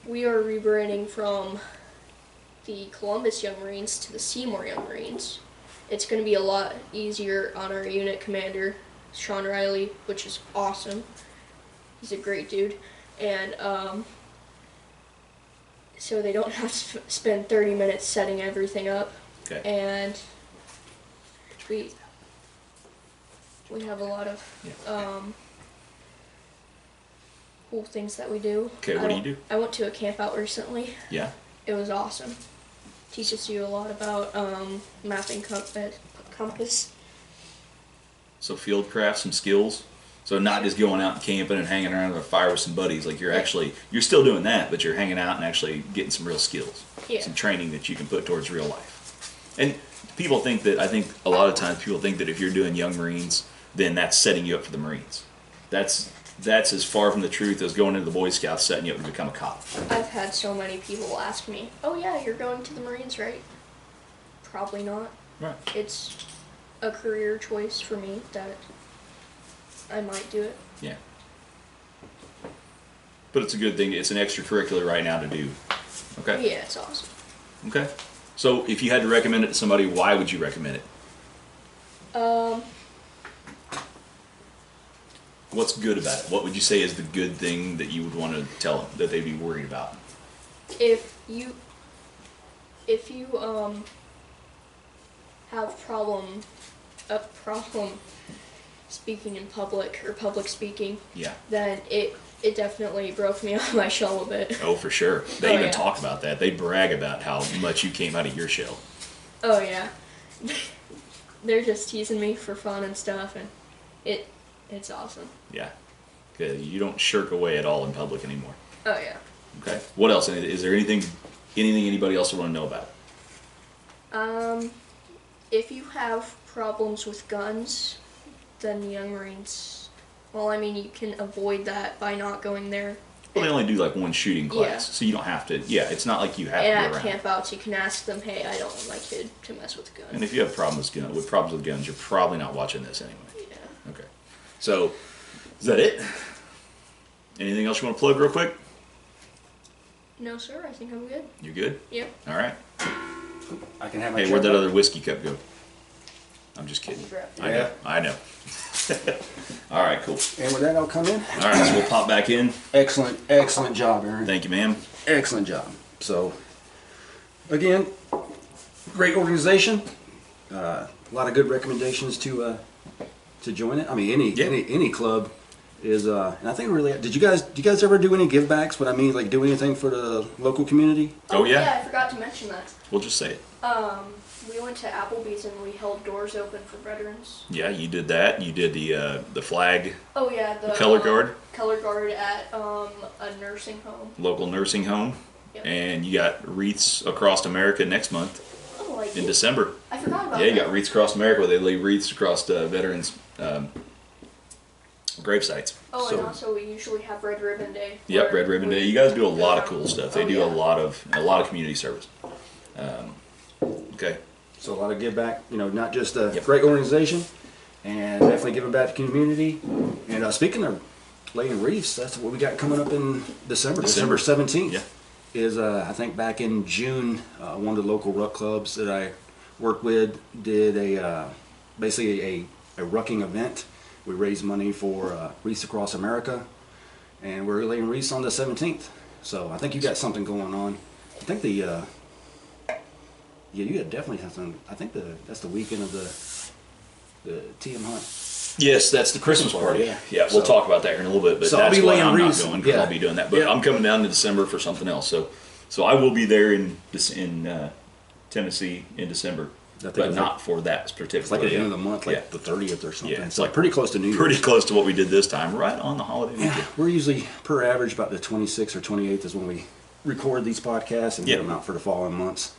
We are rebranding from the Columbus Young Marines to the Seymour Young Marines. It's going to be a lot easier on our unit commander, Sean Riley, which is awesome. He's a great dude. And so they don't have to spend 30 minutes setting everything up. Okay. And we have a lot of cool things that we do. Okay, what do you do? I went to a camp out recently. Yeah. It was awesome. Teaches you a lot about mapping compass. So field craft, some skills. So not just going out and camping and hanging around with a fire with some buddies. Like you're still doing that, but you're hanging out and actually getting some real skills. Yeah. Some training that you can put towards real life. And people think that, I think a lot of times people think that if you're doing Young Marines, then that's setting you up for the Marines. That's as far from the truth as going into the Boy Scouts setting you up to become a cop. I've had so many people ask me, "Oh yeah, you're going to the Marines, right?" Probably not. Right. It's a career choice for me that I might do it. Yeah. But it's a good thing. It's an extracurricular right now to do. Okay? Yeah, it's awesome. Okay. So if you had to recommend it to somebody, why would you recommend it? What's good about it? What would you say is the good thing that you would want to tell them that they'd be worried about? If you have a problem speaking in public or public speaking, Yeah. then it definitely broke me out of my shell a bit. Oh, for sure. They even yeah. talk about that. They brag about how much you came out of your shell. Oh yeah. They're just teasing me for fun and stuff, and it's awesome. Yeah. 'Cause you don't shirk away at all in public anymore. Oh yeah. Okay. What else? Is there anything anybody else would want to know about? If you have problems with guns, then the Young Marines, well, I mean, you can avoid that by not going there. Well, they only do like one shooting class, Yeah. so you don't have to. Yeah, it's not like you have And to at go around. campouts, you can ask them, "Hey, I don't want my kid to mess with guns." And if you have problems with guns, you're probably not watching this anyway. Yeah. Okay. So, is that it? Anything else you want to plug real quick? No, sir. I think I'm good. You good? Yep. All right. I can have my Hey, where'd that other whiskey cup go? I'm just kidding. Yeah. I know. All right, cool. And with that, I'll come in. All right, so we'll pop back in. Excellent job, Erin. Thank you, ma'am. Excellent job. So, again, great organization. A lot of good recommendations to join it. I mean, any club is. And I think really, do you guys ever do any givebacks? What I mean, like do anything for the local community? Oh, yeah? Yeah, I forgot to mention that. We'll just say it. We went to Applebee's and we held doors open for veterans. Yeah, you did that. You did the flag. Oh yeah, the color guard. Color guard at a nursing home. Local nursing home. Yep. And you got wreaths across America next month. Oh Oh, I did. In December. I forgot about Yeah, that. you got Wreaths Across America where they lay wreaths across veterans' grave sites. Oh, So, and also we usually have Red Ribbon Day. yep, Red Ribbon Day. You guys do a lot of cool stuff. They Oh, do yeah. a lot of community service. Okay. So a lot of give back, not just a Yep. great organization, and definitely giving back to the community. And speaking of laying wreaths, that's what we got coming up in December. December 17th Yeah. is, I think back in June, one of the local ruck clubs that I worked with did basically a rucking event. We raised money for Wreaths Across America, and we're laying wreaths on the 17th. So I think you got something going on. I think yeah, you got definitely something. I think that's the weekend of the T.M.Hunt. Yes, that's the Christmas party. Yeah. Yeah, we'll talk about that here in a little bit. But So I'll that's be why laying I'm wreaths. not going, because Yeah. I'll be doing that. But Yeah. I'm coming down to December for something else. So I will be there in Tennessee in December, I think but it's not for that specific. It's like at the end of the month, like Yeah. the 30th or something. Yeah, It's like pretty close to New Year's. Pretty close to what we did this time, right on the holiday weekend. Yeah, we're usually per average about the 26th or 28th is when we record these podcasts and get Yeah. them out for the following months.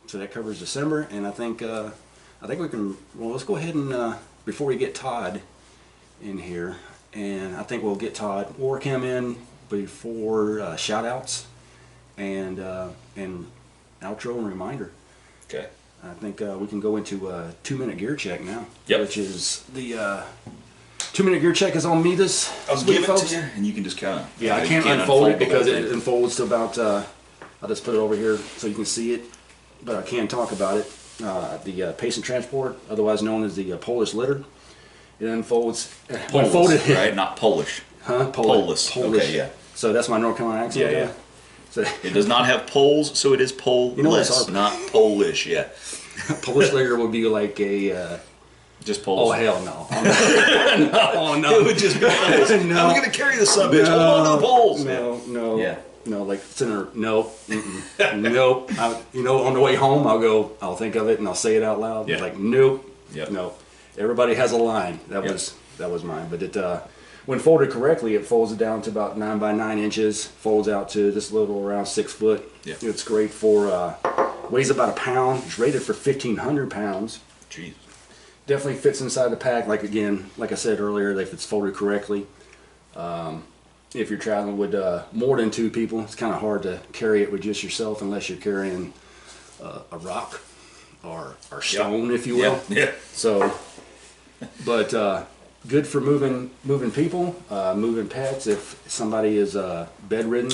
So that covers December, and I think we can. Well, let's go ahead and before we get Todd in here, and I think we'll get Todd or him in before shout outs and outro and reminder. Okay. I think we can go into 2-minute gear check now. Yep. Which is the 2-minute gear check is on me this I'll week, give it folks. to you, and you can just kind of. Yeah, I can't unfold it because it thing. unfolds to about. I'll just put it over here so you can see it, but I can talk about it. The patient transport, otherwise known as the Polish litter, it unfolds. Polis, unfolded, right? Not Polish. Huh? Polis. Okay, yeah. So that's my North Carolina accent. Yeah, yeah. So It does not have poles, so it is Polish, what's our- not Polish. Yeah, Polish litter would be like a. just Poles. Oh hell no! no, no. It would just be Poles. No. I'm going to carry the subject. Hold on to the poles. No. Yeah. No, like center. No. Nope. On the way home, I'll think of it and I'll say it out loud. Yeah. Like nope. Yep. No. Everybody has a line. That was mine. But it when folded correctly, it folds it down to about 9 by 9 inches. Folds out to just a little around 6 foot. Yeah. It's great for weighs about a pound. It's rated for 1,500 pounds. Jeez. Definitely fits inside the pack. Like I said earlier, if it's folded correctly. If you're traveling with more than 2 people, it's kind of hard to carry it with just yourself unless you're carrying a rock or stone, if you will. Yeah. So, but good for moving people, moving pets. If somebody is bedridden,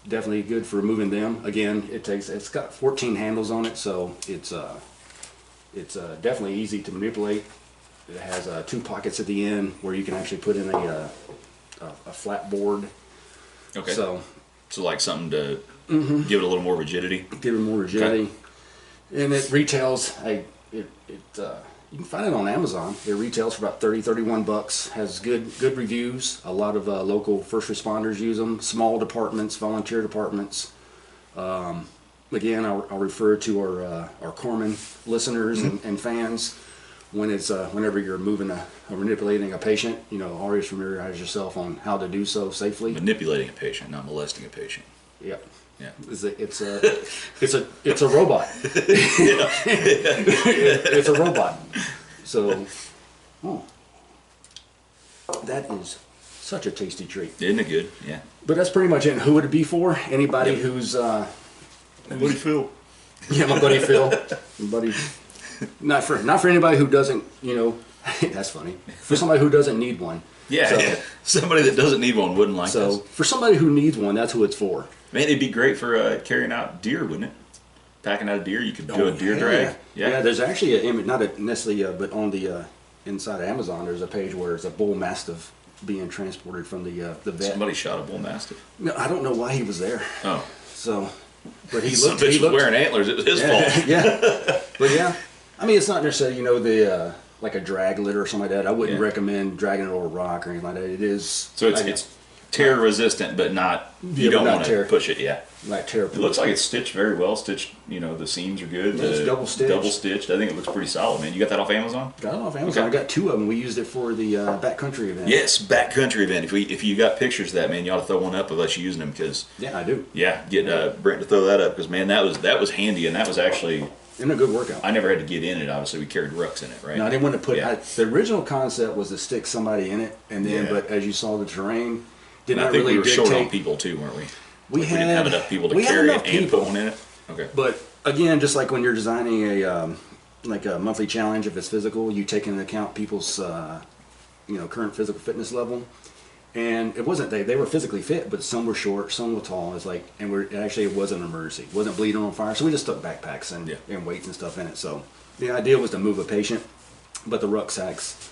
definitely good for moving them. Again, it's got 14 handles on it, so it's definitely easy to manipulate. It has 2 pockets at the end where you can actually put in a flat board. Okay. So like something to give it a little more rigidity. give it more rigidity. And it retails. You can find it on Amazon. It retails for about $31. Has good reviews. A lot of local first responders use them. Small departments, volunteer departments. Again, I'll refer to our corpsman listeners and fans. Whenever you're moving or manipulating a patient, always familiarize yourself on how to do so safely. Manipulating a patient, not molesting a patient. Yep. Yeah. It's a robot. It's a robot. So, that is such a tasty treat. Isn't it good? Yeah. But that's pretty much it. And who would it be for? Anybody who's Buddy Phil. yeah, my buddy Phil, my buddy. Not for anybody who doesn't, that's funny. For somebody who doesn't need one. Yeah, So- yeah. Somebody that doesn't need one wouldn't like So this. for somebody who needs one, that's who it's for. Man, it'd be great for carrying out deer, wouldn't it? Packing out a deer, you could do a deer drag. Yeah, there's actually an image, not necessarily, but on the inside of Amazon, there's a page where it's a bull mastiff being transported from the vet. Somebody shot a bull mastiff. No, I don't know why he was there. Oh. So, but he Some looked. bitch He was looked. wearing antlers. It was his fault. Yeah, but yeah, I mean, it's not necessarily the like a drag litter or something like that. I wouldn't Yeah. recommend dragging it over a rock or anything like that. It is. So I- it's tear resistant, but not. You don't want to push it. Yeah. Like tear. It looks like it's stitched very well. Stitched. You know, the seams are good. It's double stitched. Double stitched. I think it looks pretty solid, man. You got that off Amazon? Got it off Amazon. Okay. I got 2 of them. We used it for the backcountry event. Yes, backcountry event. If you got pictures of that, man, you ought to throw one up of us using them because. Yeah, I do. Yeah, get Brent to throw that up because man, that was handy and that was actually. And a good workout. I never had to get in it. Obviously, we carried rucks in it, right? No, I didn't want to put. The original concept was to stick somebody in it, and then, but as you saw the terrain, did not really dictate. We were short on people too, weren't we? We didn't have enough people to carry it and put one in it. Okay. But again, just like when you're designing a like a monthly challenge, if it's physical, you take into account people's current physical fitness level. And it wasn't they were physically fit, but some were short, some were tall. It's like, and it wasn't an emergency. It wasn't bleeding on fire, so we just stuck backpacks and weights and stuff in it. So the idea was to move a patient, but the rucksacks,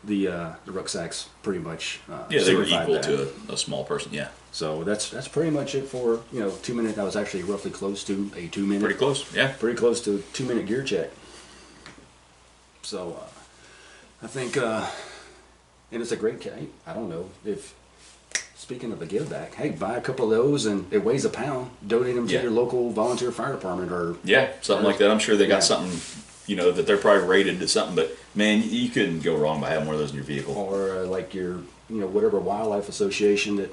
pretty much they were equal to a small person. Yeah. So that's pretty much it for 2 minutes. I was actually roughly close to a 2 minute. Pretty close, yeah. Pretty close to a 2 minute gear check. So I think. And it's a great kit. I don't know if, speaking of a give back, hey, buy a couple of those and it weighs a pound. Donate them to your local volunteer fire department or something like that. I'm sure they got something, that they're probably rated to something. But man, you couldn't go wrong by having one of those in your vehicle. Or like your, whatever wildlife association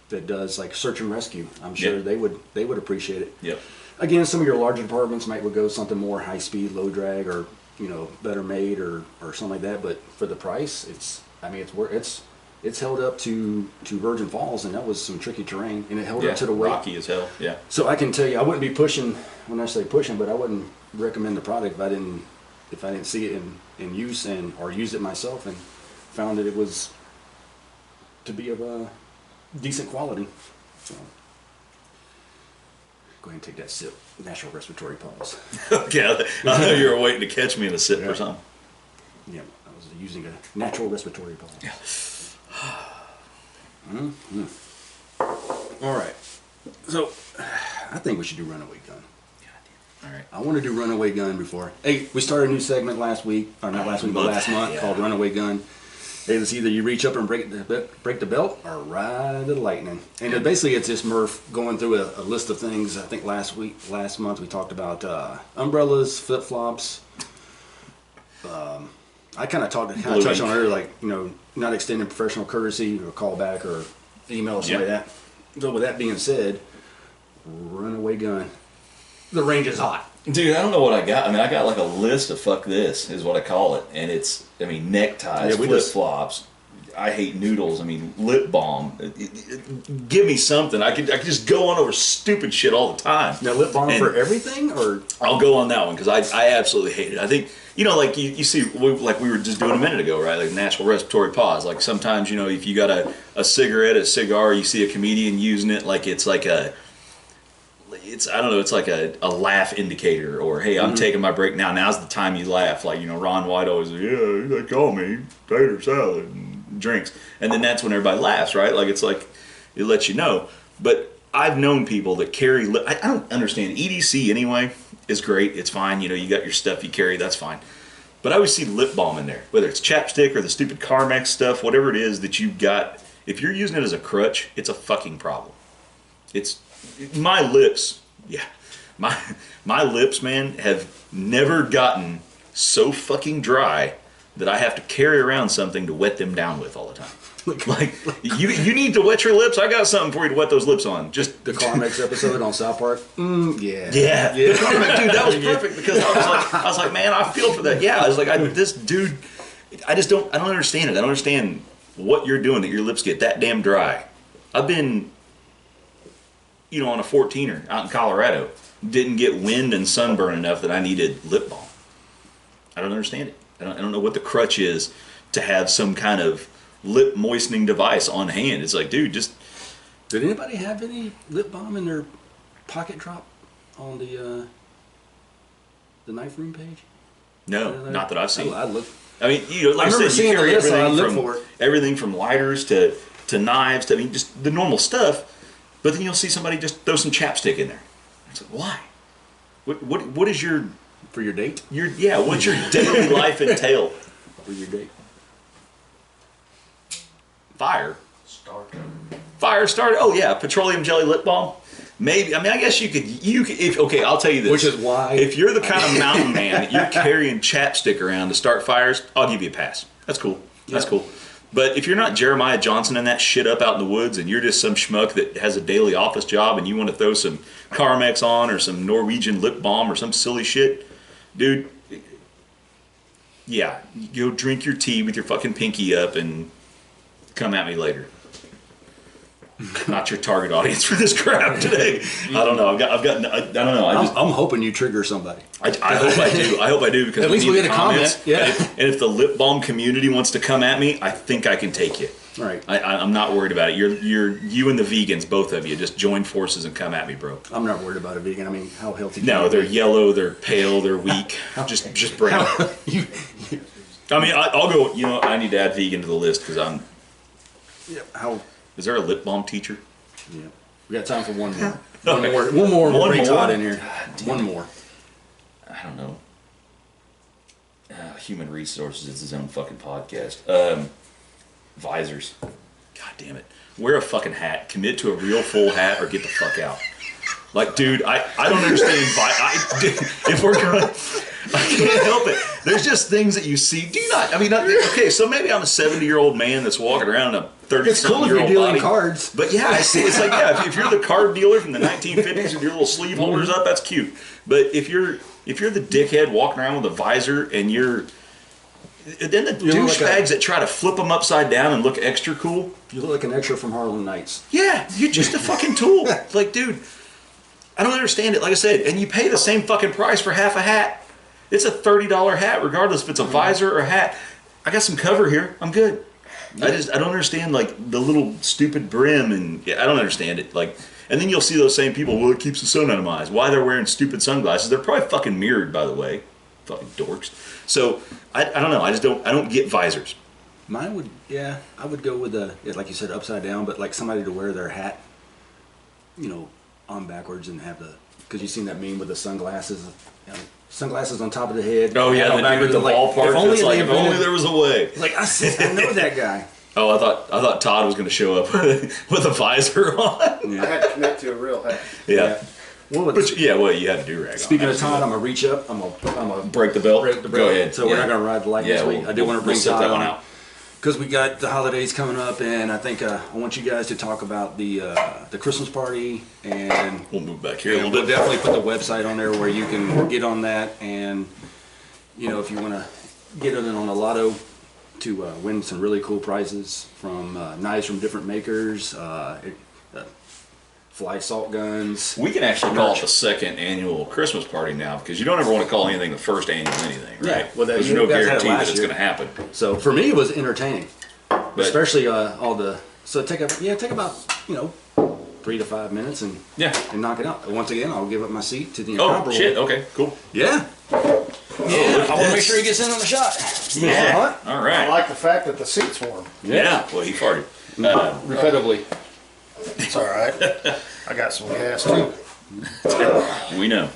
that does like search and rescue. I'm sure they would appreciate it. Yep. Again, some of your larger departments might would go something more high speed, low drag, or better made or something like that. But for the price, it's held up to Virgin Falls, and that was some tricky terrain, and it held up to the weight. Rocky as hell. Yeah. So I can tell you, I wouldn't be pushing when I say pushing, but I wouldn't recommend the product if I didn't see it in use or used it myself and found that it was to be of a decent quality. So go ahead and take that sip. Natural respiratory pause. Okay, I know you were waiting to catch me in a sip or something. Yeah. Using a natural respiratory pause. All right. So, I think we should do Runaway Gun. All right. I want to do Runaway Gun before. Hey, we started a new segment last week, or not last week, but last month, called Runaway Gun. Hey, it's either you reach up and break the belt or ride the lightning. And basically, it's just Murph going through a list of things. I think last month, we talked about umbrellas, flip flops. I kind of touched on earlier, like, not extending professional courtesy or callback or email or something like that. So with that being said, Runaway Gun. The range is hot. Dude, I don't know what I got. I mean, I got like a list of fuck this is what I call it. And it's, neckties, flip-flops. I hate noodles. Lip balm. Give me something. I could just go on over stupid shit all the time. Now, lip balm for everything? Or I'll go on that one because I absolutely hate it. I think, like you see, like we were just doing a minute ago, right? Like natural respiratory pause. Like sometimes, if you got a cigarette, a cigar, you see a comedian using it, like it's like it's like a laugh indicator, or hey, I'm taking my break now. Now's the time you laugh. Like, Ron White always, they call me tater salad and drinks, and then that's when everybody laughs, right? Like it's like it lets you know. But I've known people that carry. I don't understand EDC anyway. Is great. It's fine. You got your stuff you carry. That's fine. But I always see lip balm in there, whether it's chapstick or the stupid Carmex stuff, whatever it is that you've got. If you're using it as a crutch, it's a fucking problem. It's my lips. Yeah, my lips, man, have never gotten so fucking dry that I have to carry around something to wet them down with all the time. Like you need to wet your lips. I got something for you to wet those lips on. Just the Carmex episode on South Park. Yeah. The Carmex, dude, that was perfect because I was like, man, I feel for that. Yeah, I was like, this dude, I don't understand it. I don't understand what you're doing that your lips get that damn dry. I've been, on a 14er out in Colorado, didn't get wind and sunburn enough that I needed lip balm. I don't understand it. I don't know what the crutch is to have some kind of lip moistening device on hand. It's like, dude, just. Did anybody have any lip balm in their pocket drop on the knife room page? No, not that I've seen. I look. Like I said, you carry everything from lighters to knives to just the normal stuff. But then you'll see somebody just throw some chapstick in there. It's like, why? What is your for your date? What's your daily life entail? For your date. Fire. Fire started. Oh yeah, petroleum jelly lip balm. Maybe. I mean, I guess you could. Okay, I'll tell you this. Which is why. If you're the kind of mountain man that you're carrying chapstick around to start fires, I'll give you a pass. That's cool. That's cool. But if you're not Jeremiah Johnson and that shit up out in the woods, and you're just some schmuck that has a daily office job, and you want to throw some Carmex on or some Norwegian lip balm or some silly shit, dude. Yeah, go drink your tea with your fucking pinky up and come at me later. Not your target audience for this crap today. I don't know. I don't know. I'm hoping you trigger somebody. I hope I do. I hope I do because at least we get a comment. Yeah. And if the lip balm community wants to come at me, I think I can take you. Right. I'm not worried about it. You and the vegans, both of you, just join forces and come at me, bro. I'm not worried about a vegan. I mean, how healthy? No, they're yellow. They're pale. They're weak. just brown. I mean, I'll go. You know, I need to add vegan to the list because I'm. Yeah. How? Is there a lip balm teacher? Yeah. We got time for one more. One more. We'll bring Todd in here. One more. I don't know. Human resources. It's his own fucking podcast. Visors. God damn it. Wear a fucking hat. Commit to a real full hat or get the fuck out. Like, dude, I don't understand. If we're going, I can't help it. There's just things that you see. Do you not? I mean, okay, so maybe I'm a 70-year-old man that's walking around in a 30-something-year-old It's cool if you're dealing cards. But yeah, I see. It's like, yeah, if you're the card dealer from the 1950s with your little sleeve holders up, that's cute. But if you're the dickhead walking around with a visor and then the douchebags that try to flip them upside down and look extra cool. You look like an extra from Harlem Nights. Yeah, you're just a fucking tool. Like, dude, I don't understand it. Like I said, and you pay the same fucking price for half a hat. It's a $30 hat, regardless if it's a visor or a hat. I got some cover here. I'm good. I don't understand like the little stupid brim and I don't understand it. Like, and then you'll see those same people. Well, it keeps the sun out of my eyes. Why they're wearing stupid sunglasses? They're probably fucking mirrored, by the way. Fucking dorks. So I don't know. I don't get visors. Mine would, yeah, I would go with like you said, upside down, but like somebody to wear their hat, you know, on backwards and have because you've seen that meme with the sunglasses, you know, sunglasses on top of the head. Oh yeah, the dude with the ballpark. If only there was a way. Like I know that guy. Oh, I thought Todd was going to show up with a visor on. Yeah. I had to commit to a real hat. Yeah. But you had to do rag. Speaking of Todd, I'm gonna reach up. I'm gonna break the belt. Go ahead. So we're not gonna ride the light this week. I do want to bring Todd that one out because we got the holidays coming up, and I think I want you guys to talk about the Christmas party, and we'll move back here a little bit. We'll definitely put the website on there where you can get on that, and you know if you want to get in on a lotto to win some really cool prizes from knives from different makers. Fly salt guns. We can actually call it the second annual Christmas party now because you don't ever want to call anything the first annual anything, right? Yeah, well, there's no guarantee that it's going to happen. So for me, it was entertaining, especially all the. So take about 3 to 5 minutes and knock it out. Once again, I'll give up my seat to the incomparable. Oh shit! Okay, cool. Yeah. I want to make sure he gets in on the shot. Yeah. All right. I like the fact that the seat's warm. Yeah. Well, he farted. Repetitively. It's all right. I got some gas too. We know.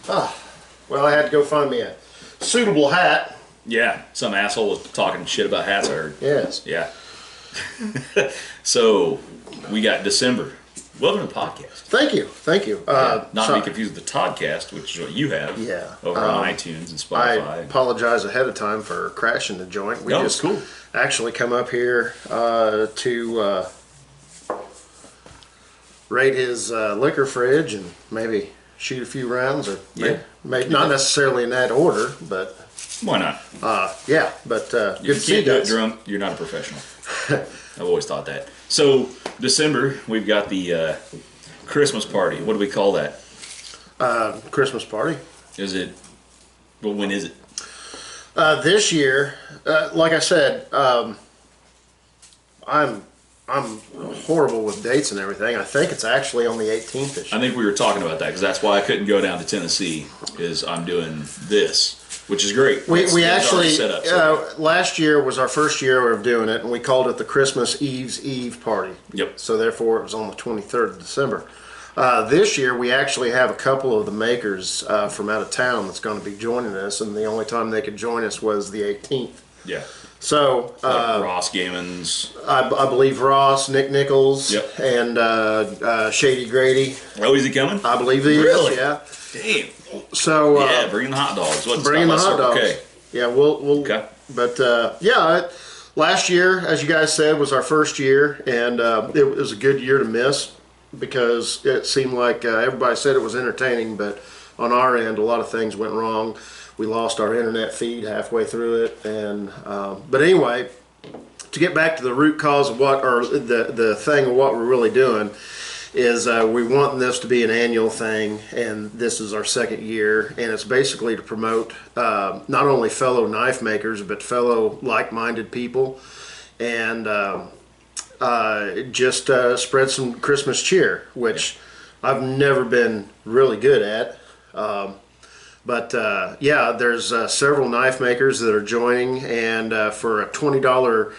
Well, I had to go find me a suitable hat. Yeah, some asshole was talking shit about hats, I heard. Yes. Yeah. So, we got December. Welcome to the podcast. Thank you. Not to be confused with the Toddcast, which is what you have over on iTunes and Spotify. I apologize ahead of time for crashing the joint. We just cool. Actually come up here to raid his liquor fridge and maybe shoot a few rounds, or maybe not necessarily in that order, but why not? But good to see you do it guys. drunk. You're not a professional. I've always thought that. So December, we've got the Christmas party. What do we call that? Christmas party. Is it? Well, when is it? This year, like I said, I'm horrible with dates and everything. I think it's actually on the 18th this year. I think we were talking about that because that's why I couldn't go down to Tennessee. Is I'm doing this, which is great. We actually last year was our first year of doing it, and we called it the Christmas Eve party. Yep. So therefore, it was on the 23rd of December. This year, we actually have a couple of the makers from out of town that's going to be joining us, and the only time they could join us was the 18th. Yeah. So like Ross Gammons. I believe Ross, Nick Nichols, Yep. and Shady Grady. Oh, is he coming? I believe he Really? is. Yeah. Damn. So Yeah, bringing the hot dogs. What's bringing the hot dogs. Okay. Yeah, we'll. Okay. But last year, as you guys said, was our first year, and it was a good year to miss because it seemed like everybody said it was entertaining, but on our end, a lot of things went wrong. We lost our internet feed halfway through it, and but anyway, to get back to the root cause of what, or the thing of what we're really doing, is we want this to be an annual thing, and this is our second year, and it's basically to promote not only fellow knife makers but fellow like-minded people, and just spread some Christmas cheer, which I've never been really good at. But yeah, there's several knife makers that are joining, and for a $20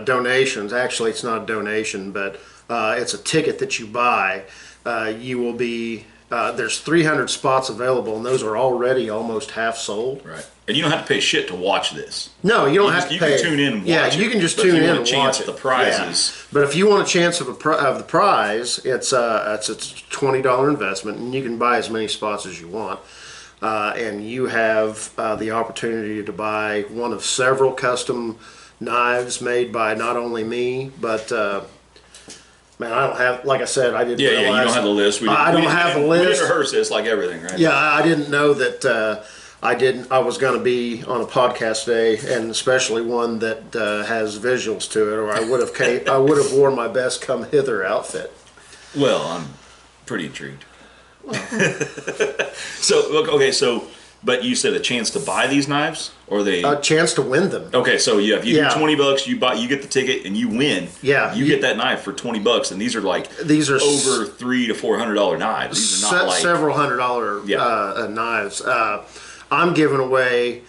donations, actually it's not a donation, but it's a ticket that you buy. You will be, there's 300 spots available, and those are already almost half sold. Right. And you don't have to pay shit to watch this. No, you don't have to pay. You can tune in and watch yeah, it. you can just But tune if you in want and a chance watch at it. the prizes. Yeah. But if you want a chance of the prize, it's a $20 investment, and you can buy as many spots as you want. And you have the opportunity to buy one of several custom knives made by not only me, but man, I don't have, like I said, I didn't realize. Yeah, you don't have the list. I don't have the list. We didn't rehearse this like everything, right? Yeah, I didn't know that I was going to be on a podcast today, and especially one that has visuals to it, or I would have worn my best come hither outfit. Well, I'm pretty intrigued. So, but you said a chance to buy these knives, or they A chance to win them. Okay, so yeah, if you Yeah. do $20, you get the ticket and you win. Yeah, you get that knife for $20, and these are over $300 to $400 knives. These are not like several $100 knives. I'm giving away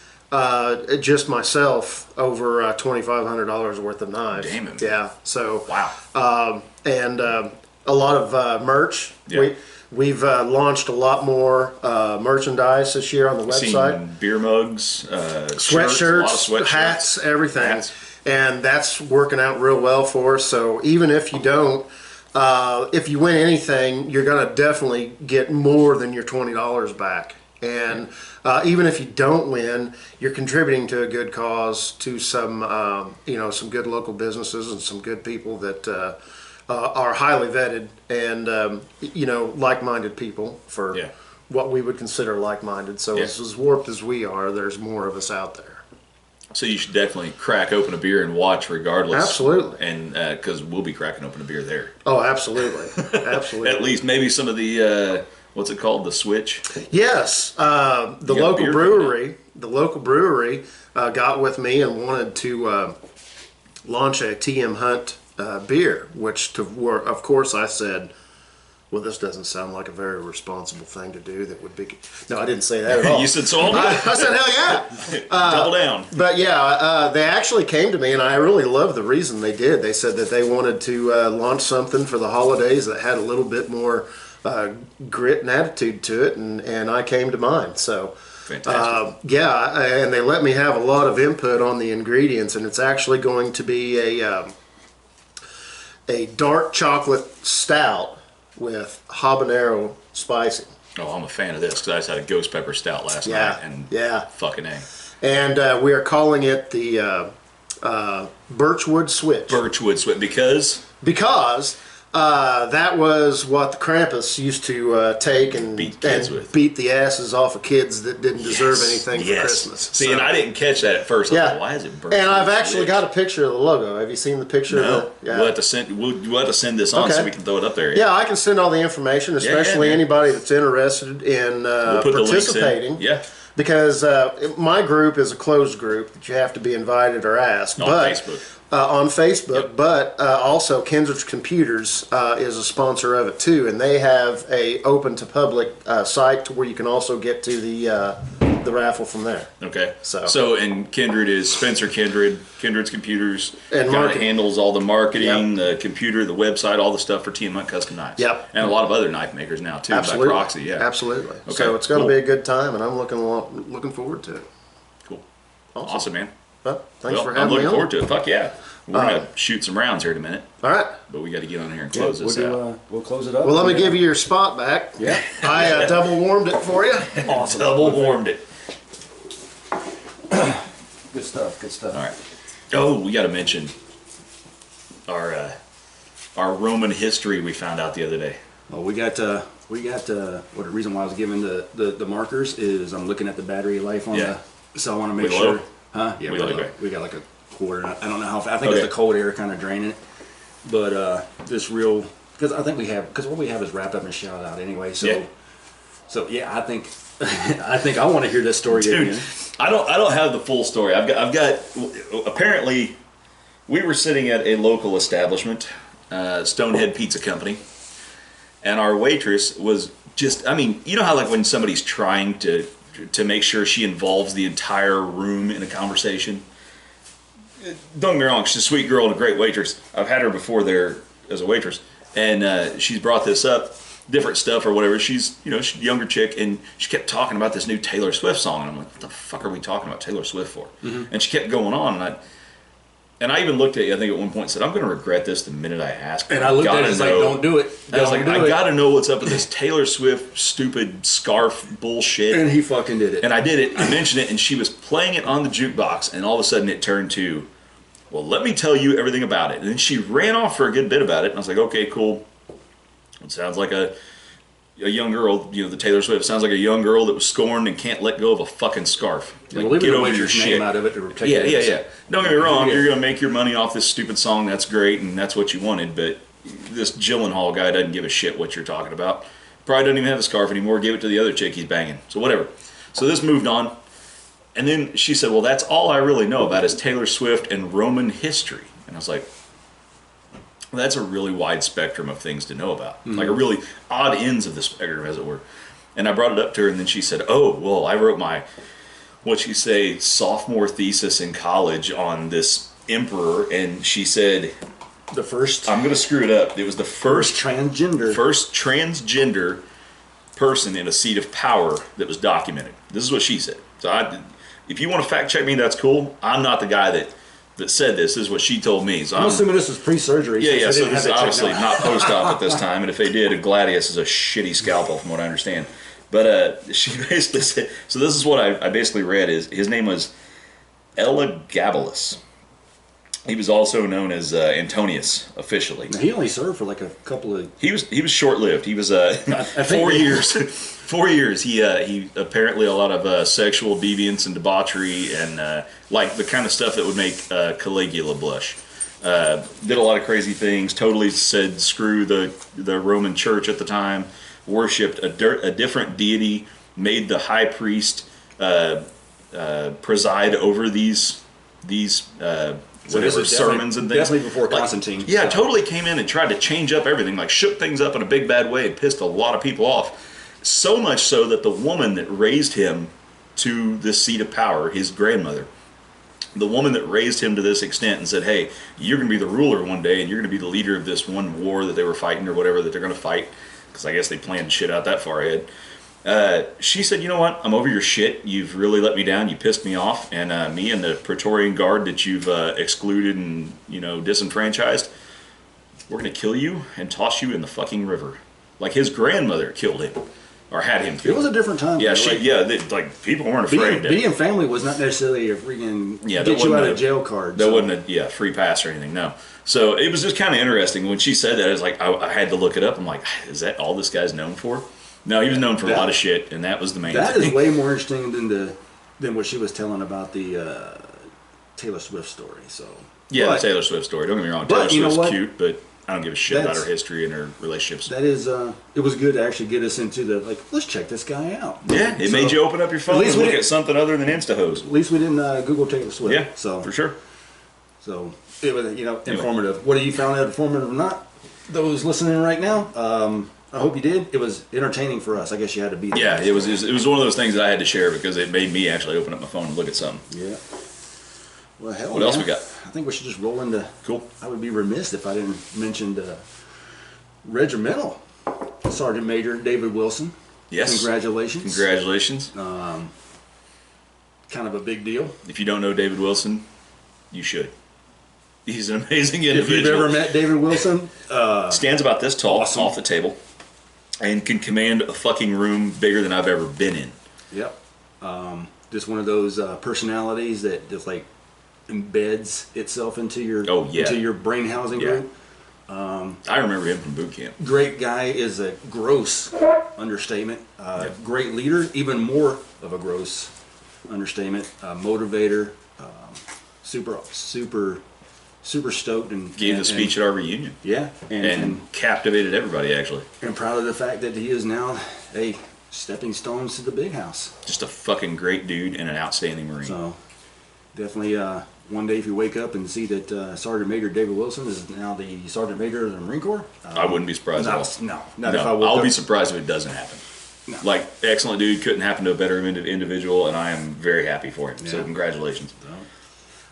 just myself over $2,500 worth of knives. Damn it. Yeah. So wow. and a lot of merch. Yeah. We've launched a lot more merchandise this year on the website. Seen beer mugs, Sweatshirts, hats, everything. Hats. And that's working out real well for us. So even if you don't, if you win anything, you're going to definitely get more than your $20 back. And even if you don't win, you're contributing to a good cause, to some, some good local businesses and some good people that are highly vetted and, like-minded people for what we would consider like-minded. So as warped as we are, there's more of us out there. So you should definitely crack open a beer and watch regardless. Absolutely. And because we'll be cracking open a beer there. Oh, absolutely. Absolutely. At least maybe some of the, what's it called? The Switch? Yes. The local brewery got with me and wanted to launch a T.M.Hunt beer, which of course I said, well, this doesn't sound like a very responsible thing to do. That would be. No, I didn't say that at all. You said so. I said, hell yeah. Double down. But yeah, they actually came to me, and I really love the reason they did. They said that they wanted to launch something for the holidays that had a little bit more grit and attitude to it, and I came to mind. So. Fantastic. And they let me have a lot of input on the ingredients, and it's actually going to be a dark chocolate stout with habanero spicing. Oh, I'm a fan of this because I just had a ghost pepper stout last night, and fucking A. And we are calling it the Birchwood Switch. Birchwood Switch because that was what the Krampus used to take and beat the asses off of kids that didn't deserve anything for Christmas. See, and I didn't catch that at first. I thought, why is it Birchwood? And I've actually got a picture of the logo. Have you seen the picture? No. Of it? Yeah. We'll have to send this on so we can throw it up there. Yeah, I can send all the information, especially anybody that's interested in participating. Yeah. Because my group is a closed group that you have to be invited or asked. Facebook. On Facebook, but also Kindred's Computers is a sponsor of it too, and they have a open to public site to where you can also get to the raffle from there. Okay. So and Kindred is Spencer Kindred's Computers, and guy that handles all the marketing, the computer, the website, all the stuff for T.M.Hunt Custom Knives. Yep. And a lot of other knife makers now too, by proxy. Yeah. Absolutely. Okay. So it's going to be a good time, and I'm looking forward to it. Cool. Awesome, man. Well, thanks Well, for I'm having me looking on. forward to it. Fuck yeah. We're going to shoot some rounds here in a minute, All right. but we got to get on here and close this we'll out. we'll close it up. Well, let me give you your spot back. Yeah. I double warmed it for you. Awesome. Double warmed it. Good stuff. Good stuff. All right. Oh, we got to mention our Roman history we found out the other day. Well, we got what the reason why I was giving the markers is I'm looking at the battery life on Yeah. the, so I want to make We sure. low? Huh? Yeah, We we're low, low. okay. We got like a quarter. I don't know how. I think Okay. it's the cold air kind of draining it, but this real because I think because what we have is wrap up and shout out anyway. So Yeah. so yeah, I think I want to hear this story Dude, again. I don't have the full story. I've got apparently we were sitting at a local establishment, Stonehead Pizza Company, and our waitress was just, I mean, you know how like when somebody's trying to make sure she involves the entire room in a conversation? Don't get me wrong, she's a sweet girl and a great waitress. I've had her before there as a waitress, and she's brought this up, different stuff or whatever. She's, she's a younger chick, and she kept talking about this new Taylor Swift song, and I'm like, what the fuck are we talking about Taylor Swift for? Mm-hmm. And she kept going on, and I even looked at you, I think at one point, and said, I'm going to regret this the minute I ask. And I looked at it, it's like, don't do it. I was like, I got to know what's up with this Taylor Swift stupid scarf bullshit. And he fucking did it. And I did it. I mentioned it, and she was playing it on the jukebox, and all of a sudden it turned to, well, let me tell you everything about it. And then she ran off for a good bit about it, and I was like, okay, cool. It sounds like a young girl, the Taylor Swift sounds like a young girl that was scorned and can't let go of a fucking scarf. Like, well, get over your shit. Name out of it to protect Yeah. Don't get me wrong, you're going to make your money off this stupid song, that's great, and that's what you wanted, but this Gyllenhaal guy doesn't give a shit what you're talking about. Probably doesn't even have a scarf anymore, gave it to the other chick he's banging. So whatever. So this moved on, and then she said, well, that's all I really know about is Taylor Swift and Roman history. And I was like, well, that's a really wide spectrum of things to know about. Mm-hmm. Like a really odd ends of the spectrum, as it were. And I brought it up to her, and then she said, oh, well, I wrote my, sophomore thesis in college on this emperor, and she said, the first, I'm going to screw it up. It was the first transgender person in a seat of power that was documented. This is what she said. So if you want to fact check me, that's cool. I'm not the guy that said this. This is what she told me. So I'm assuming this was pre-surgery. Yeah. So this is obviously not post-op at this time. And if they did, a gladius is a shitty scalpel, from what I understand. But she basically said. So this is what I basically read. Is his name was Elagabalus. He was also known as Antonius officially. Now, he only served for like a couple of. He was short-lived. He was 4 years. 4 years. He apparently a lot of sexual deviance and debauchery and like the kind of stuff that would make Caligula blush. Did a lot of crazy things. Totally said screw the Roman Church at the time. Worshipped a different deity. Made the high priest preside over these. So this is sermons and things. Definitely before Constantine. Yeah, totally came in and tried to change up everything, like shook things up in a big bad way and pissed a lot of people off. So much so that the woman that raised him to this seat of power, his grandmother, the woman that raised him to this extent and said, hey, you're going to be the ruler one day and you're going to be the leader of this one war that they were fighting or whatever that they're going to fight, because I guess they planned shit out that far ahead. She said, you know what, I'm over your shit. You've really let me down. You pissed me off. And me and the Praetorian Guard that you've excluded and, disenfranchised, we're going to kill you and toss you in the fucking river. Like his grandmother killed him. Or had him killed. It was a different time. Yeah, people weren't afraid. Being family was not necessarily a freaking get you out of jail card. That wasn't a free pass or anything, no. So it was just kind of interesting. When she said that, I was like, I had to look it up. I'm like, is that all this guy's known for? No, he was known for a lot of shit, and that was the main thing. That is way more interesting than what she was telling about the Taylor Swift story. So the Taylor Swift story. Don't get me wrong, Taylor Swift's cute, but I don't give a shit about her history and her relationships. That is, it was good to actually get us into let's check this guy out. Yeah, it made you open up your phone and look at something other than InstaHose. At least we didn't Google Taylor Swift. Yeah, so for sure. So it was, informative. Whether you found that informative or not, those listening right now, I hope you did. It was entertaining for us. I guess you had to be there. Yeah, it was one of those things that I had to share because it made me actually open up my phone and look at something. Yeah. Well, hell, what else we got? I think we should just roll into. Cool. I would be remiss if I didn't mention the regimental Sergeant Major David Wilson. Yes. Congratulations. Congratulations. Kind of a big deal. If you don't know David Wilson, You should. He's an amazing If individual. you've ever met David Wilson, Stands about this tall awesome. off the table and can command a fucking room bigger than I've ever been in. yep, just one of those personalities that just like embeds itself into your into your brain housing group. I remember him from boot camp. Great guy is a gross understatement. Great leader, even more of a gross understatement. Motivator, super stoked and Gave the speech at our reunion. Yeah, And captivated everybody, actually. and proud of the fact that he is now a stepping stones to the big house. Just a fucking great dude and an outstanding Marine. So definitely, one day if you wake up and see that Sergeant Major David Wilson is now the Sergeant Major of the Marine Corps, I wouldn't be surprised at all. Not if I woke I'll up. be surprised if it doesn't happen. No. Like, excellent dude, couldn't happen to a better individual, and I am very happy for him. So Yeah. congratulations.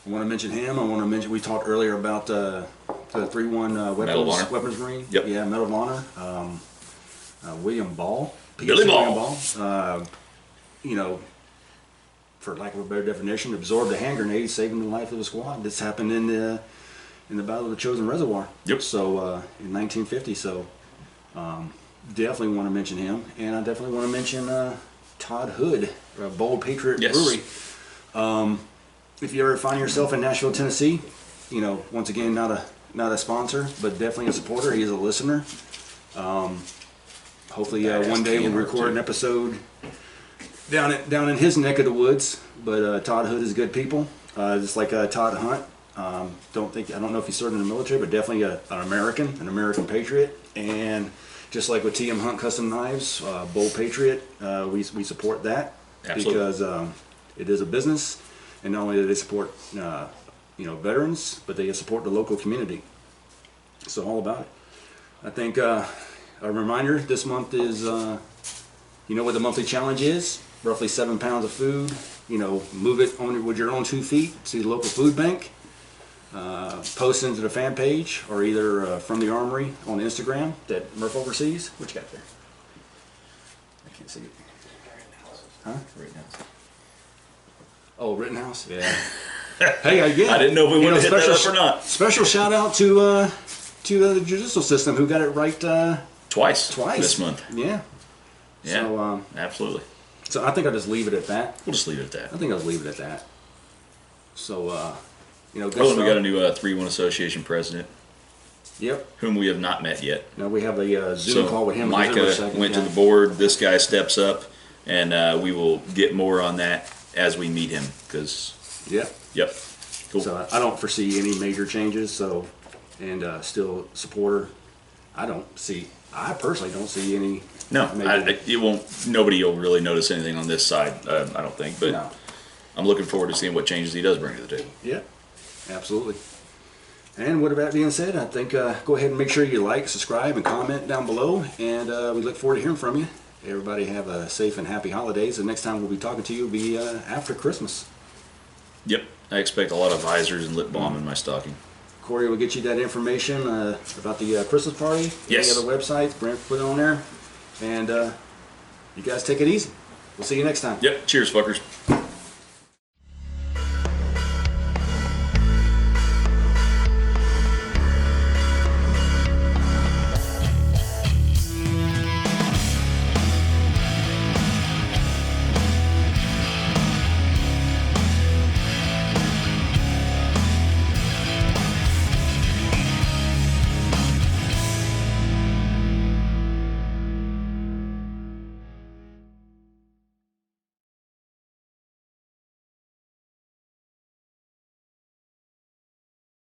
I want to mention him. I want to mention, we talked earlier about the 3-1 Medal of Honor. weapons Marine. Yep. Yeah, Medal of Honor. William Ball. Billy William Ball. You know, for lack of a better definition, absorbed a hand grenade, saving the life of the squad. This happened in the Battle of the Chosin Reservoir. Yep. So in 1950. So definitely want to mention him, and I definitely want to mention Todd Hood, Bold Patriot Yes. Brewery. If you ever find yourself in Nashville, Tennessee, you know, once again, not a sponsor, but definitely a supporter. He is a listener. Hopefully, one day we'll record an episode down in his neck of the woods. But Todd Hood is good people, just like Todd Hunt. I don't know if he served in the military, but definitely an American patriot. And just like with T.M.Hunt Custom Knives, Bold Patriot, we support that. Absolutely. Because it is a business. And not only do they support, veterans, but they support the local community. So all about it. I think a reminder: this month is, you know what the monthly challenge is? Roughly 7 pounds of food. You know, move it with your own 2 feet to the local food bank. Post into the fan page, or either From the Armory on Instagram that Murph oversees. What you got there? I can't see it. Huh? Right now. Oh, Rittenhouse? Yeah. Hey, again. I didn't know if we wanted to hit that up or not. Special shout out to the judicial system who got it right Twice twice this month. Yeah. Yeah, So, absolutely. so I think I'll just leave it at that. We'll just leave it at that. I think I'll leave it at that. So, good Oh, and stuff. we got a new 3-1 Association president, Yep. whom we have not met yet. Now we have a Zoom call with him. in just a Micah second. went to Yeah. the board. This guy steps up, and we will get more on that as we meet him. Because, Yep. yep, cool. So I don't foresee any major changes. So, and still supporter. I personally don't see any. No, major. it won't. Nobody will really notice anything on this side. I don't think, but No. I'm looking forward to seeing what changes he does bring to the table. Yeah, absolutely. And with that being said, I think go ahead and make sure you like, subscribe, and comment down below. And we look forward to hearing from you. Everybody have a safe and happy holidays. The next time we'll be talking to you will be after Christmas. Yep, I expect a lot of visors and lip balm in my stocking. Corey will get you that information about the Christmas party. Yes. Any other websites, Brent put it on there. And you guys take it easy. We'll see you next time. Yep, cheers, fuckers.